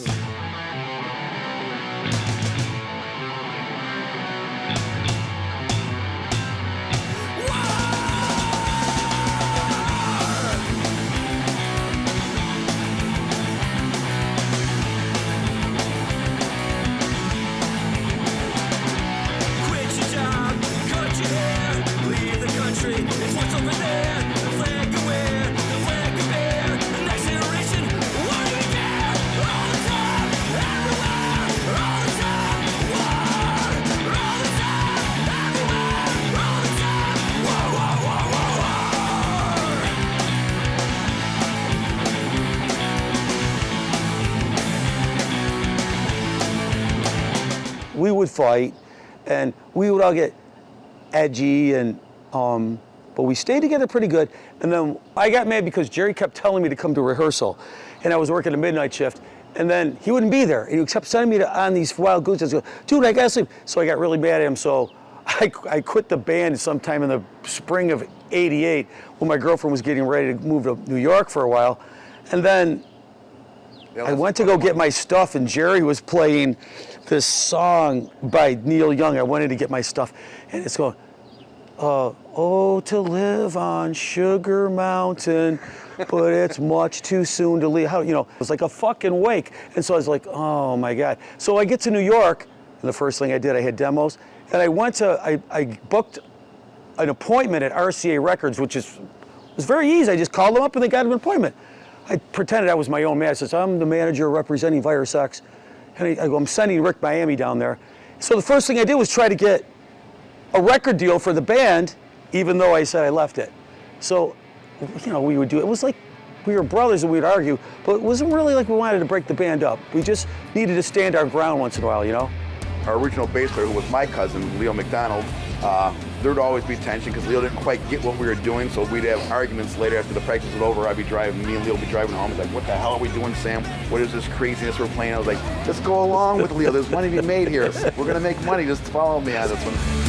we would fight, and we would all get edgy, and but we stayed together pretty good. And then I got mad because Jerry kept telling me to come to rehearsal, and I was working a midnight shift, and then he wouldn't be there, and he kept sending me on these wild goose. I was going, dude, I gotta sleep. So I got really mad at him. So I quit the band sometime in the spring of '88 when my girlfriend was getting ready to move to New York for a while, and then I went to go get my stuff, and Jerry was playing this song by Neil Young. I went in to get my stuff, and it's going, oh, to live on Sugar Mountain, but it's much too soon to leave. How, you know, it was like a fucking wake. And so I was like, oh my God. So I get to New York, and the first thing I did, I had demos, and I booked an appointment at RCA Records, which was very easy. I just called them up and they got an appointment. I pretended I was my own man. I said, I'm the manager representing Virus X. And I go, I'm sending Rick Miami down there. So the first thing I did was try to get a record deal for the band, even though I said I left it. So, you know, we would do it. It was like we were brothers and we'd argue, but it wasn't really like we wanted to break the band up. We just needed to stand our ground once in a while, you know? Our original bass player, who was my cousin, Leo McDonald, there would always be tension because Leo didn't quite get what we were doing, so we'd have arguments later after the practice was over. Me and Leo would be driving home. He's like, what the hell are we doing, Sam? What is this craziness we're playing? I was like, just go along with Leo. There's money to be made here. We're going to make money. Just follow me on this one.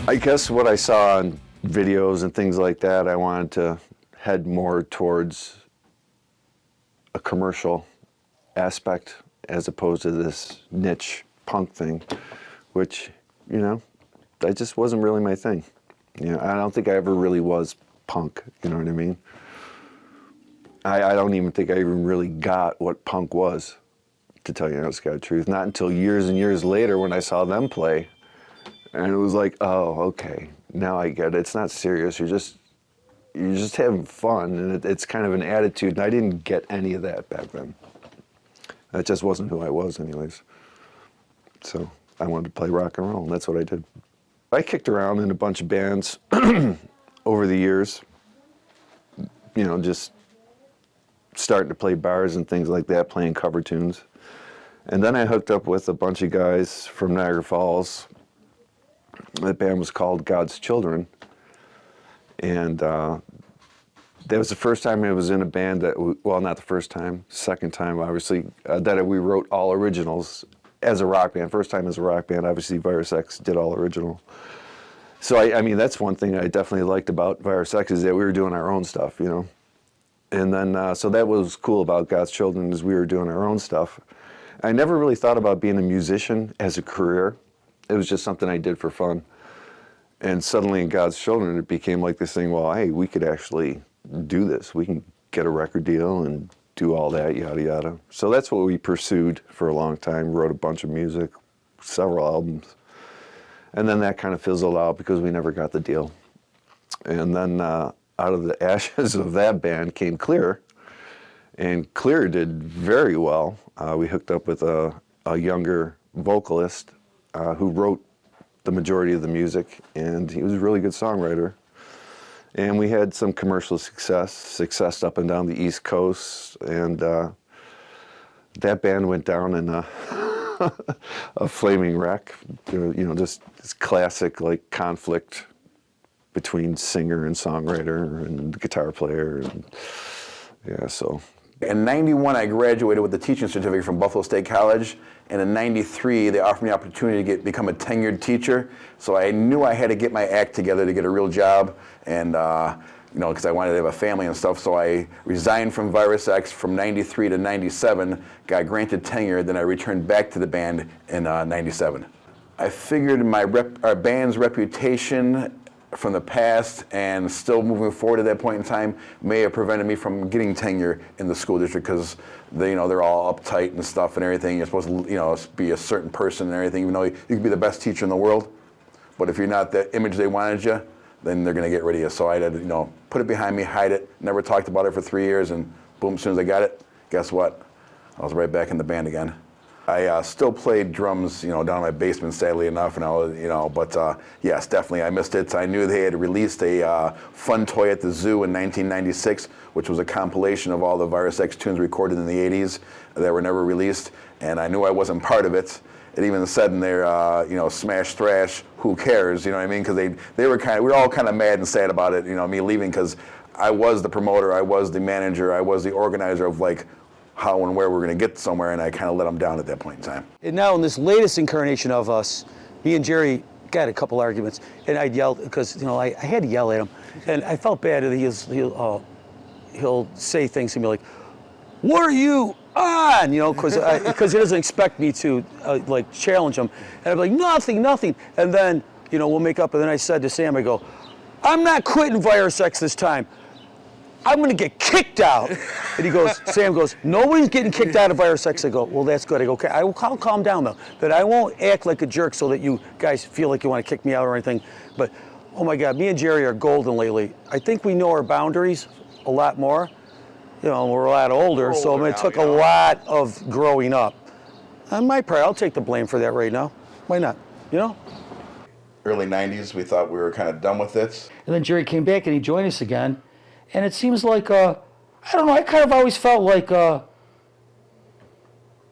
I guess what I saw on videos and things like that, I wanted to head more towards a commercial aspect as opposed to this niche punk thing, which, you know, that just wasn't really my thing. You know, I don't think I ever really was punk, you know what I mean? I don't even think I even really got what punk was, to tell you the honest God truth. Not until years and years later when I saw them play. And it was like, oh, okay, now I get it. It's not serious. You're just having fun, and it's kind of an attitude. And I didn't get any of that back then. That just wasn't who I was, anyways. So I wanted to play rock and roll, and that's what I did. I kicked around in a bunch of bands over the years. You know, just starting to play bars and things like that, playing cover tunes. And then I hooked up with a bunch of guys from Niagara Falls. That band was called God's Children, and that was the first time I was in a band that, well, not the first time, second time, obviously, that we wrote all originals as a rock band. First time as a rock band, obviously Virus X did all original. So, I mean, that's one thing I definitely liked about Virus X is that we were doing our own stuff, you know. And then, so that was cool about God's Children is we were doing our own stuff. I never really thought about being a musician as a career. It was just something I did for fun. And suddenly in God's Children, it became like this thing, well, hey, we could actually do this. We can get a record deal and do all that, yada, yada. So that's what we pursued for a long time, wrote a bunch of music, several albums. And then that kind of fizzled out because we never got the deal. And then out of the ashes of that band came Clear. And Clear did very well. We hooked up with a younger vocalist who wrote the majority of the music, and he was a really good songwriter. And we had some commercial success up and down the East Coast, and that band went down in a flaming wreck. You know, just this classic like conflict between singer and songwriter and guitar player, and yeah, so. In '91, I graduated with a teaching certificate from Buffalo State College, and in '93, they offered me the opportunity to become a tenured teacher. So I knew I had to get my act together to get a real job, and you know, because I wanted to have a family and stuff. So I resigned from Virus X from '93 to '97, got granted tenure, then I returned back to the band in '97. I figured our band's reputation from the past and still moving forward at that point in time may have prevented me from getting tenure in the school district because they, you know, they're all uptight and stuff and everything. You're supposed to, you know, be a certain person and everything, even though you could be the best teacher in the world. But if you're not the image they wanted you, then they're going to get rid of you. So I had to, you know, put it behind me, hide it, never talked about it for 3 years, and boom, as soon as I got it, guess what? I was right back in the band again. I still played drums, down in my basement, sadly enough, and I was, but yes, definitely, I missed it. I knew they had released a Fun Toy at the Zoo in 1996, which was a compilation of all the Virus X tunes recorded in the 80s that were never released, and I knew I wasn't part of it. It even said in there, smash thrash, who cares, you know what I mean? Because we were all kind of mad and sad about it, me leaving, because I was the promoter, I was the manager, I was the organizer of like how and where we're going to get somewhere, and I kind of let them down at that point in time. And now in this latest incarnation of us, me and Jerry got a couple arguments, and I yelled because I had to yell at him, and I felt bad that he'll say things and be like, "What are you on?" Because he doesn't expect me to challenge him, and I'm like, nothing, and then we'll make up, and then I said to Sam, I go, "I'm not quitting Virus X this time. I'm going to get kicked out." And Sam goes, "Nobody's getting kicked out of Virus X." I go, "Well, that's good." I go, "Okay, I'll calm down though, that I won't act like a jerk so that you guys feel like you want to kick me out or anything." But, oh my God, me and Jerry are golden lately. I think we know our boundaries a lot more. We're a lot older, so it took a lot of growing up. On my part, I'll take the blame for that right now. Why not, Early 90s, we thought we were kind of done with it. And then Jerry came back and he joined us again. And it seems like, I don't know, I kind of always felt like,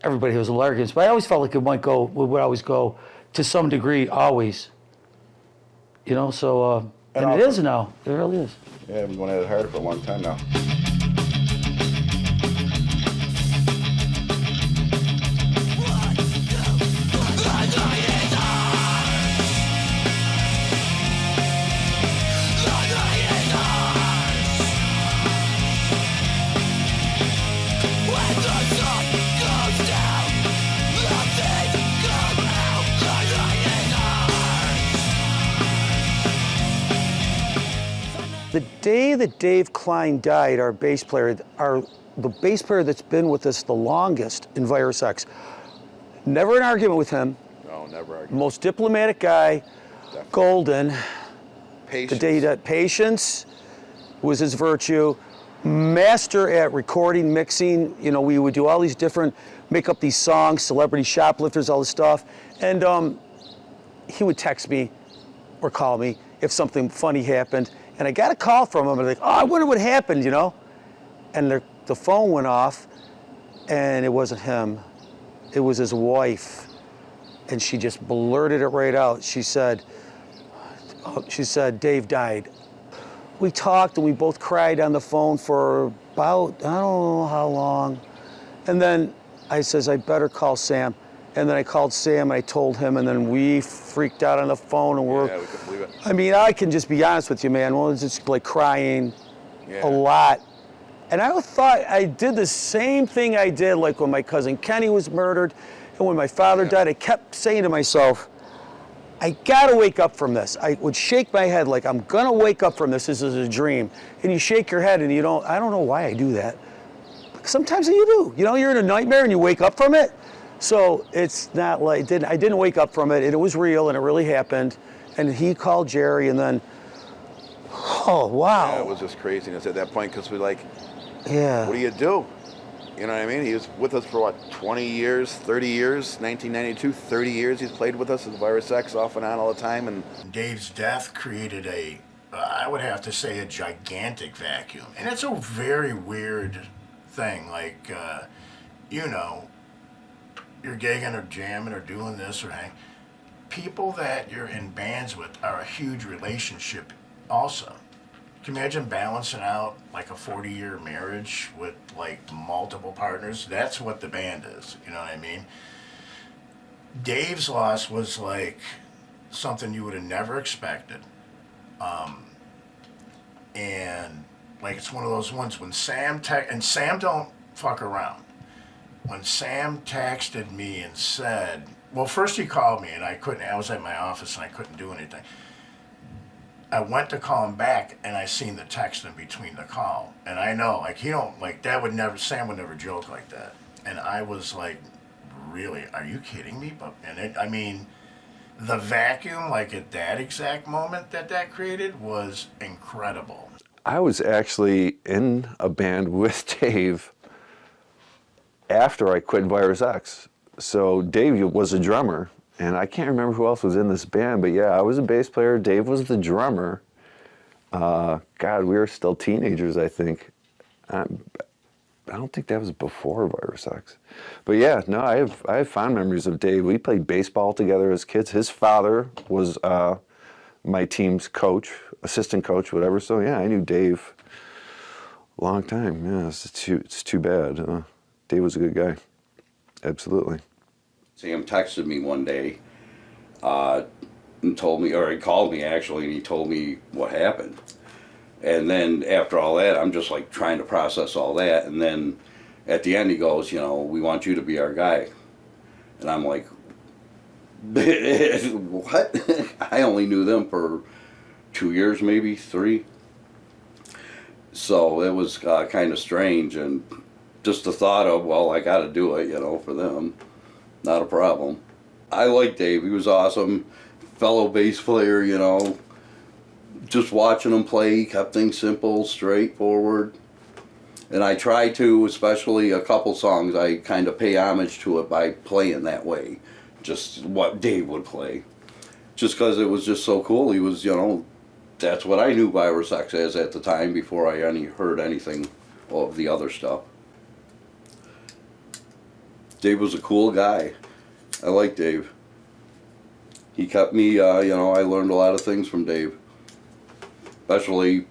everybody has a lot of arguments, but I always felt like it would always go to some degree, always. So, and it is now. It really is. Yeah, we've been going at it hard for a long time now. The day that Dave Klein died, our bass player, the bass player that's been with us the longest in Virus X, never an argument with him. No, never argument. Most diplomatic guy, Definitely. golden. Patience. The day he died, patience was his virtue. Master at recording, mixing. We would do all these different, make up these songs, Celebrity Shoplifters, all this stuff. And he would text me or call me if something funny happened. And I got a call from him, and I wonder what happened, And the phone went off, and it wasn't him. It was his wife. And she just blurted it right out. She said, "Dave died." We talked, and we both cried on the phone for about, I don't know how long. And then I says, "I better call Sam." And then I called Sam, and I told him, and then we freaked out on the phone, and Yeah, we couldn't believe it. I mean, I can just be honest with you, man. Well, it's just like crying a lot. And I thought I did the same thing I did like when my cousin Kenny was murdered and when my father died. I kept saying to myself, I gotta wake up from this. I would shake my head like, I'm gonna wake up from this. This is a dream. And you shake your head and I don't know why I do that. Sometimes you do. You're in a nightmare and you wake up from it. So it's not like, I didn't wake up from it. It was real and it really happened. And he called Jerry and then, oh, wow. Yeah, it was just craziness at that point because we're like, yeah. What do you do? You know what I mean? He was with us for 20 years, 30 years, 1992, 30 years he's played with us as Virus X off and on all the time. And Dave's death created I would have to say, a gigantic vacuum. And it's a very weird thing. Like, you're gigging or jamming or doing this or hang. People that you're in bands with are a huge relationship also. Can you imagine balancing out like a 40-year marriage with like multiple partners? That's what the band is, you know what I mean? Dave's loss was like something you would have never expected. And like it's one of those ones when Sam and Sam don't fuck around. When Sam texted me and said, well, first he called me and I was at my office and I couldn't do anything. I went to call him back and I seen the text in between the call. And I know, like, Sam would never joke like that. And I was like, really, are you kidding me? The vacuum, like at that exact moment that created was incredible. I was actually in a band with Dave after I quit Virus X. So Dave was a drummer, and I can't remember who else was in this band, but yeah, I was a bass player. Dave was the drummer. God, we were still teenagers, I think. I don't think that was before Virus X. But yeah, no, I have fond memories of Dave. We played baseball together as kids. His father was my team's coach, assistant coach, whatever. So yeah, I knew Dave a long time. Yeah, it's too bad. Dave was a good guy. Absolutely. Sam texted me one day and told me, or he called me actually, and he told me what happened. And then after all that, I'm just like trying to process all that. And then at the end, he goes, you know, we want you to be our guy. And I'm like, what? I only knew them for 2 years, maybe 3. So it was kind of strange. And just the thought of, well, I got to do it, you know, for them. Not a problem. I like Dave. He was awesome. Fellow bass player, you know. Just watching him play, he kept things simple, straightforward. And I try to, especially a couple songs, I kind of pay homage to it by playing that way. Just what Dave would play. Just because it was just so cool. He was, you know, that's what I knew Virus X as at the time before I heard anything of the other stuff. Dave was a cool guy. I like Dave. He kept me, you know, I learned a lot of things from Dave. Especially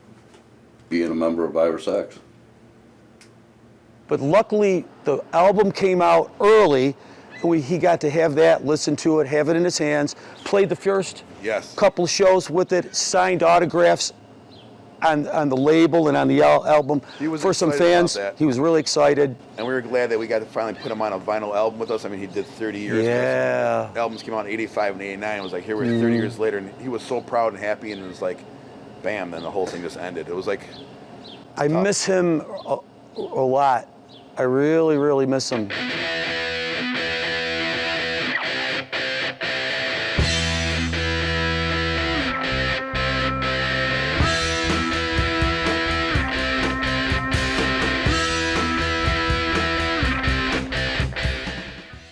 being a member of Virus X. But luckily, the album came out early, and he got to have that, listen to it, have it in his hands, played the first couple shows with it, signed autographs on the label and on the album for some fans. He was really excited. And we were glad that we got to finally put him on a vinyl album with us. I mean, he did 30 years. Yeah. The albums came out in 85 and 89. It was like, here we're 30 years later, and he was so proud and happy, and it was like, bam, then the whole thing just ended. It was like... I miss him a lot. I really, really miss him.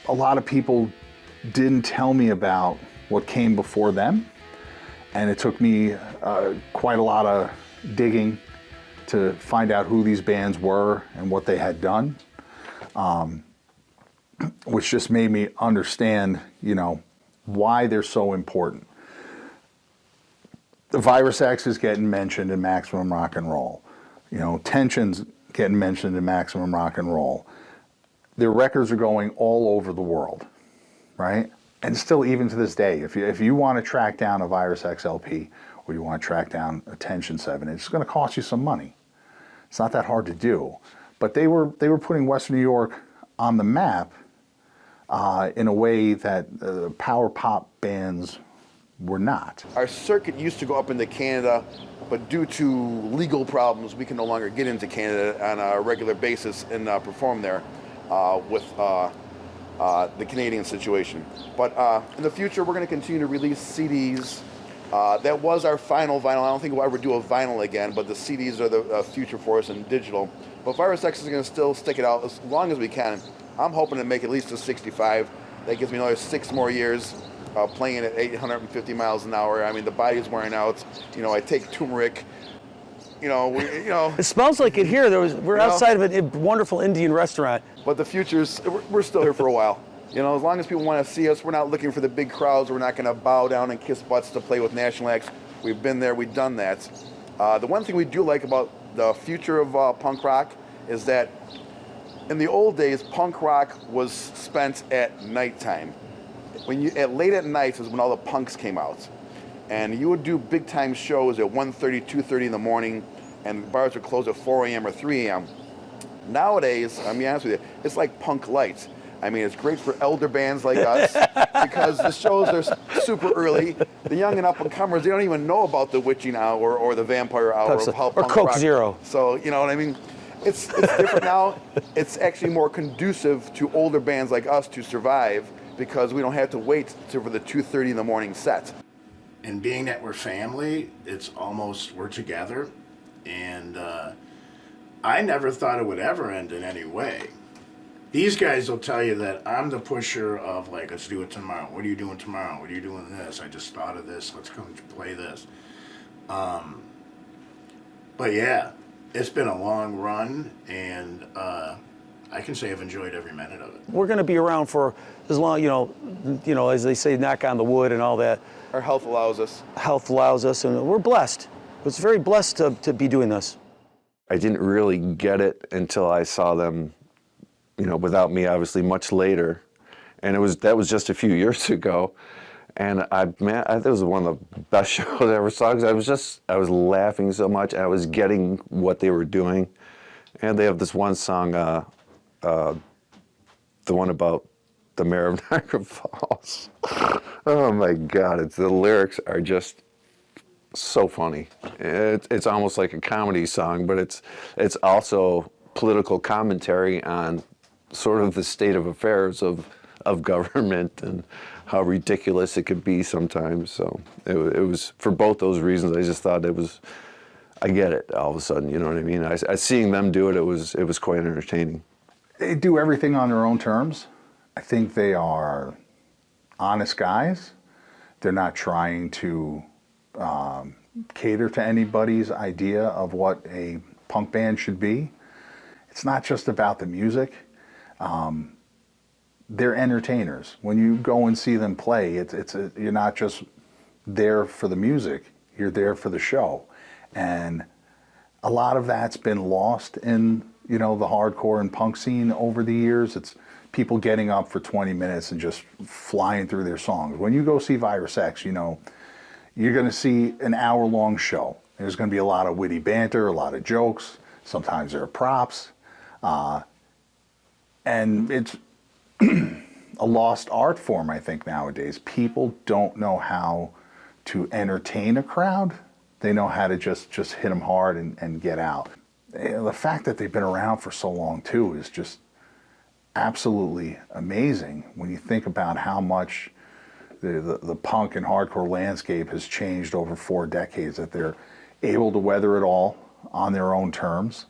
A lot of people didn't tell me about what came before them, and it took me quite a lot of digging to find out who these bands were and what they had done, which just made me understand, you know, why they're so important. The Virus X is getting mentioned in Maximum Rock and Roll. You know, Tension's getting mentioned in Maximum Rock and Roll. Their records are going all over the world, right? And still, even to this day, if you want to track down a Virus X LP or you want to track down a Tension 7, it's going to cost you some money. It's not that hard to do. But they were putting Western New York on the map in a way that power pop bands were not. Our circuit used to go up into Canada, but due to legal problems, we can no longer get into Canada on a regular basis and perform there with the Canadian situation. But in the future, we're going to continue to release CDs. That was our final vinyl. I don't think we'll ever do a vinyl again, but the CDs are the future for us in digital. But Virus X is going to still stick it out as long as we can. I'm hoping to make at least a 65. That gives me another 6 more years playing at 850 miles an hour. I mean, the body's wearing out. You know, I take turmeric. You know, It smells like it here. We're outside of a wonderful Indian restaurant. But the future's, we're still here for a while. You know, as long as people want to see us, we're not looking for the big crowds. We're not going to bow down and kiss butts to play with national acts. We've been there, we've done that. The one thing we do like about the future of punk rock is that in the old days, punk rock was spent at nighttime. Late at night is when all the punks came out. And you would do big time shows at 1:30, 2:30 in the morning, and bars would close at 4 a.m. or 3 a.m. Nowadays, I'm be honest with you, it's like punk lights. I mean, it's great for elder bands like us because the shows are super early. The young and up and comers, they don't even know about the witching hour or the vampire hour of how punk Coke rock. Zero. So, you know what I mean? It's different now. It's actually more conducive to older bands like us to survive because we don't have to wait for the 2:30 in the morning set. And being that we're family, we're together. And I never thought it would ever end in any way. These guys will tell you that I'm the pusher of like, let's do it tomorrow. What are you doing tomorrow? What are you doing this? I just thought of this. Let's come play this. But yeah, it's been a long run, and I can say I've enjoyed every minute of it. We're going to be around for as long, as they say, knock on the wood and all that. Our health allows us. Health allows us, and we're blessed. It's very blessed to be doing this. I didn't really get it until I saw them, without me, obviously, much later. And that was just a few years ago. And that was one of the best shows I ever saw, because I was laughing so much. I was getting what they were doing. And they have this one song, the one about the mayor of Niagara Falls. Oh my God, the lyrics are just so funny. It's almost like a comedy song, but it's also political commentary on sort of the state of affairs of government and how ridiculous it could be sometimes. So it was, for both those reasons, I just thought I get it all of a sudden, you know what I mean? Seeing them do it, it was quite entertaining. They do everything on their own terms. I think they are honest guys. They're not trying to cater to anybody's idea of what a punk band should be. It's not just about the music. They're entertainers. When you go and see them play, you're not just there for the music, you're there for the show. And a lot of that's been lost in, the hardcore and punk scene over the years. It's people getting up for 20 minutes and just flying through their songs. When you go see Virus X, you're going to see an hour-long show. There's going to be a lot of witty banter, a lot of jokes. Sometimes there are props. And it's a lost art form, I think, nowadays. People don't know how to entertain a crowd. They know how to just hit them hard and get out. The fact that they've been around for so long, too, is just absolutely amazing when you think about how much the punk and hardcore landscape has changed over 4 decades, that they're able to weather it all on their own terms.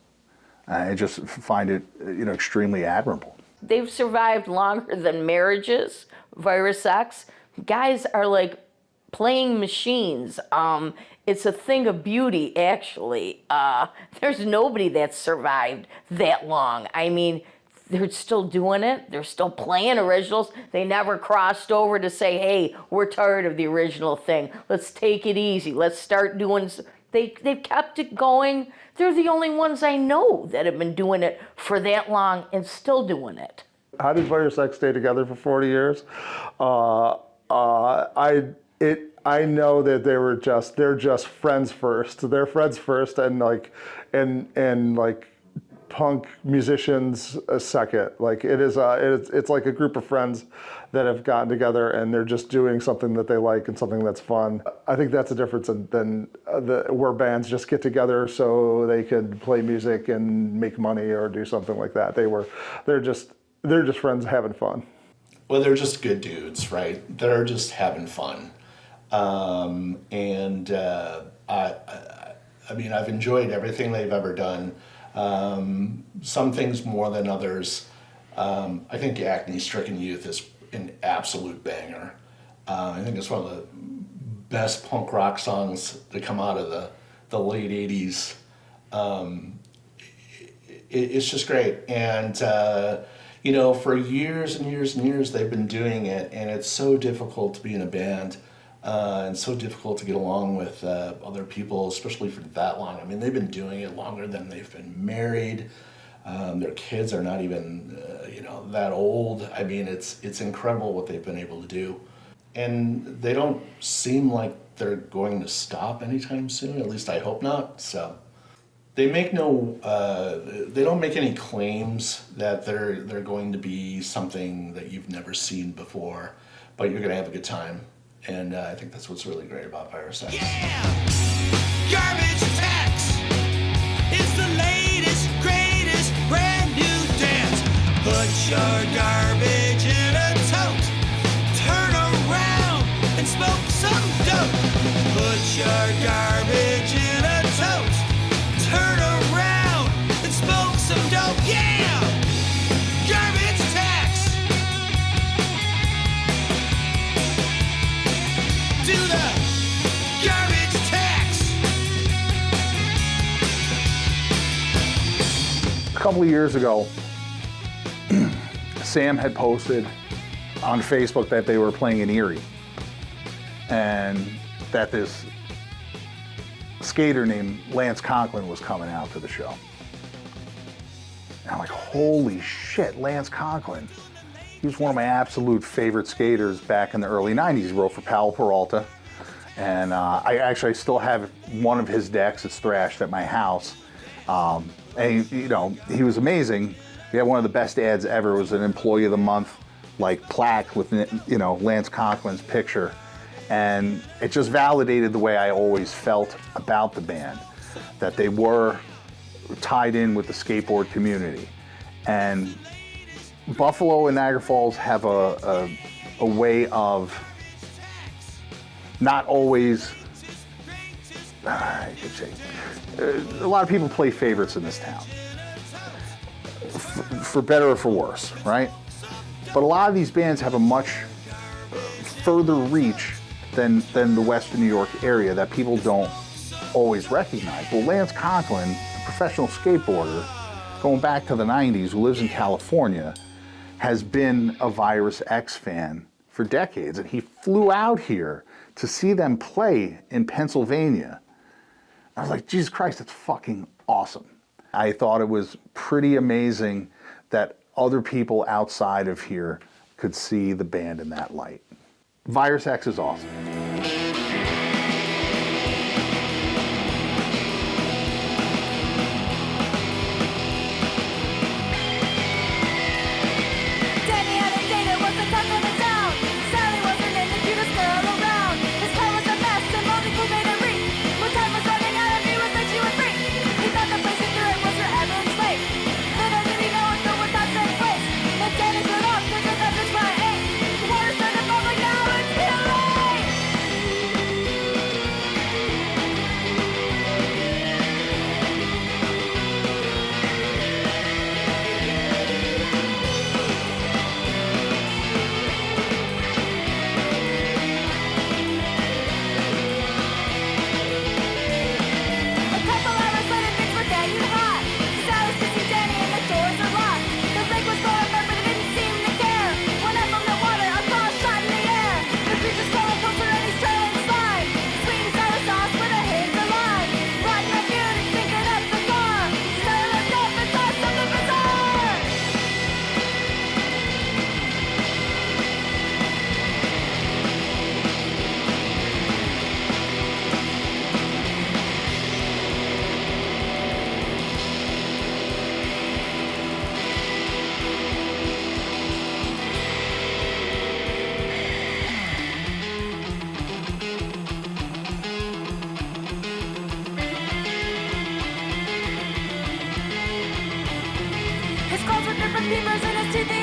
I just find it extremely admirable. They've survived longer than marriages, Virus X. Guys are like playing machines. It's a thing of beauty, actually. There's nobody that's survived that long. I mean, they're still doing it. They're still playing originals. They never crossed over to say, hey, we're tired of the original thing. Let's take it easy. Let's start doing... They've kept it going. They're the only ones I know that have been doing it for that long and still doing it. How did Virus X stay together for 40 years? I know that they're just friends first. They're friends first, and punk musicians a second. Like it's like a group of friends that have gotten together and they're just doing something that they like and something that's fun. I think that's a difference than where bands just get together so they could play music and make money or do something like that. They're just friends having fun. Well, they're just good dudes, right? They're just having fun. I mean, I've enjoyed everything they've ever done. Some things more than others. I think Acne Stricken Youth is an absolute banger. I think it's one of the best punk rock songs to come out of the late 80s. It's just great. And, for years and years and years they've been doing it, and it's so difficult to be in a band. And so difficult to get along with other people, especially for that long. I mean, they've been doing it longer than they've been married. Their kids are not even, that old. I mean, it's incredible what they've been able to do. And they don't seem like they're going to stop anytime soon. At least I hope not. So they make they don't make any claims that they're going to be something that you've never seen before, but you're going to have a good time. And I think that's what's really great about Virus X. Yeah! Garbage Tax is the latest, greatest, brand new dance. Put your garbage in a tote. Turn around and smoke some dope. Put your garbage in a tote. Turn around and smoke some dope. Yeah! Garbage couple of years ago, Sam had posted on Facebook that they were playing in Erie, and that this skater named Lance Conklin was coming out to the show. And I'm like, holy shit, Lance Conklin. He was one of my absolute favorite skaters back in the early 90s. He wrote for Powell Peralta. And I still have one of his decks. It's thrashed at my house. And you know, he was amazing. We had one of the best ads ever. It was an Employee of the Month, like, plaque with, you know, Lance Conklin's picture. And it just validated the way I always felt about the band, that they were tied in with the skateboard community. And Buffalo and Niagara Falls have a way of not always, I could say, a lot of people play favorites in this town, for better or for worse, right? But a lot of these bands have a much further reach than the Western New York area that people don't always recognize. Well, Lance Conklin, a professional skateboarder, going back to the 90s, who lives in California, has been a Virus X fan for decades, and he flew out here to see them play in Pennsylvania. I was like, Jesus Christ, that's fucking awesome. I thought it was pretty amazing that other people outside of here could see the band in that light. Virus X is awesome. His calls with different peepers in his teeth.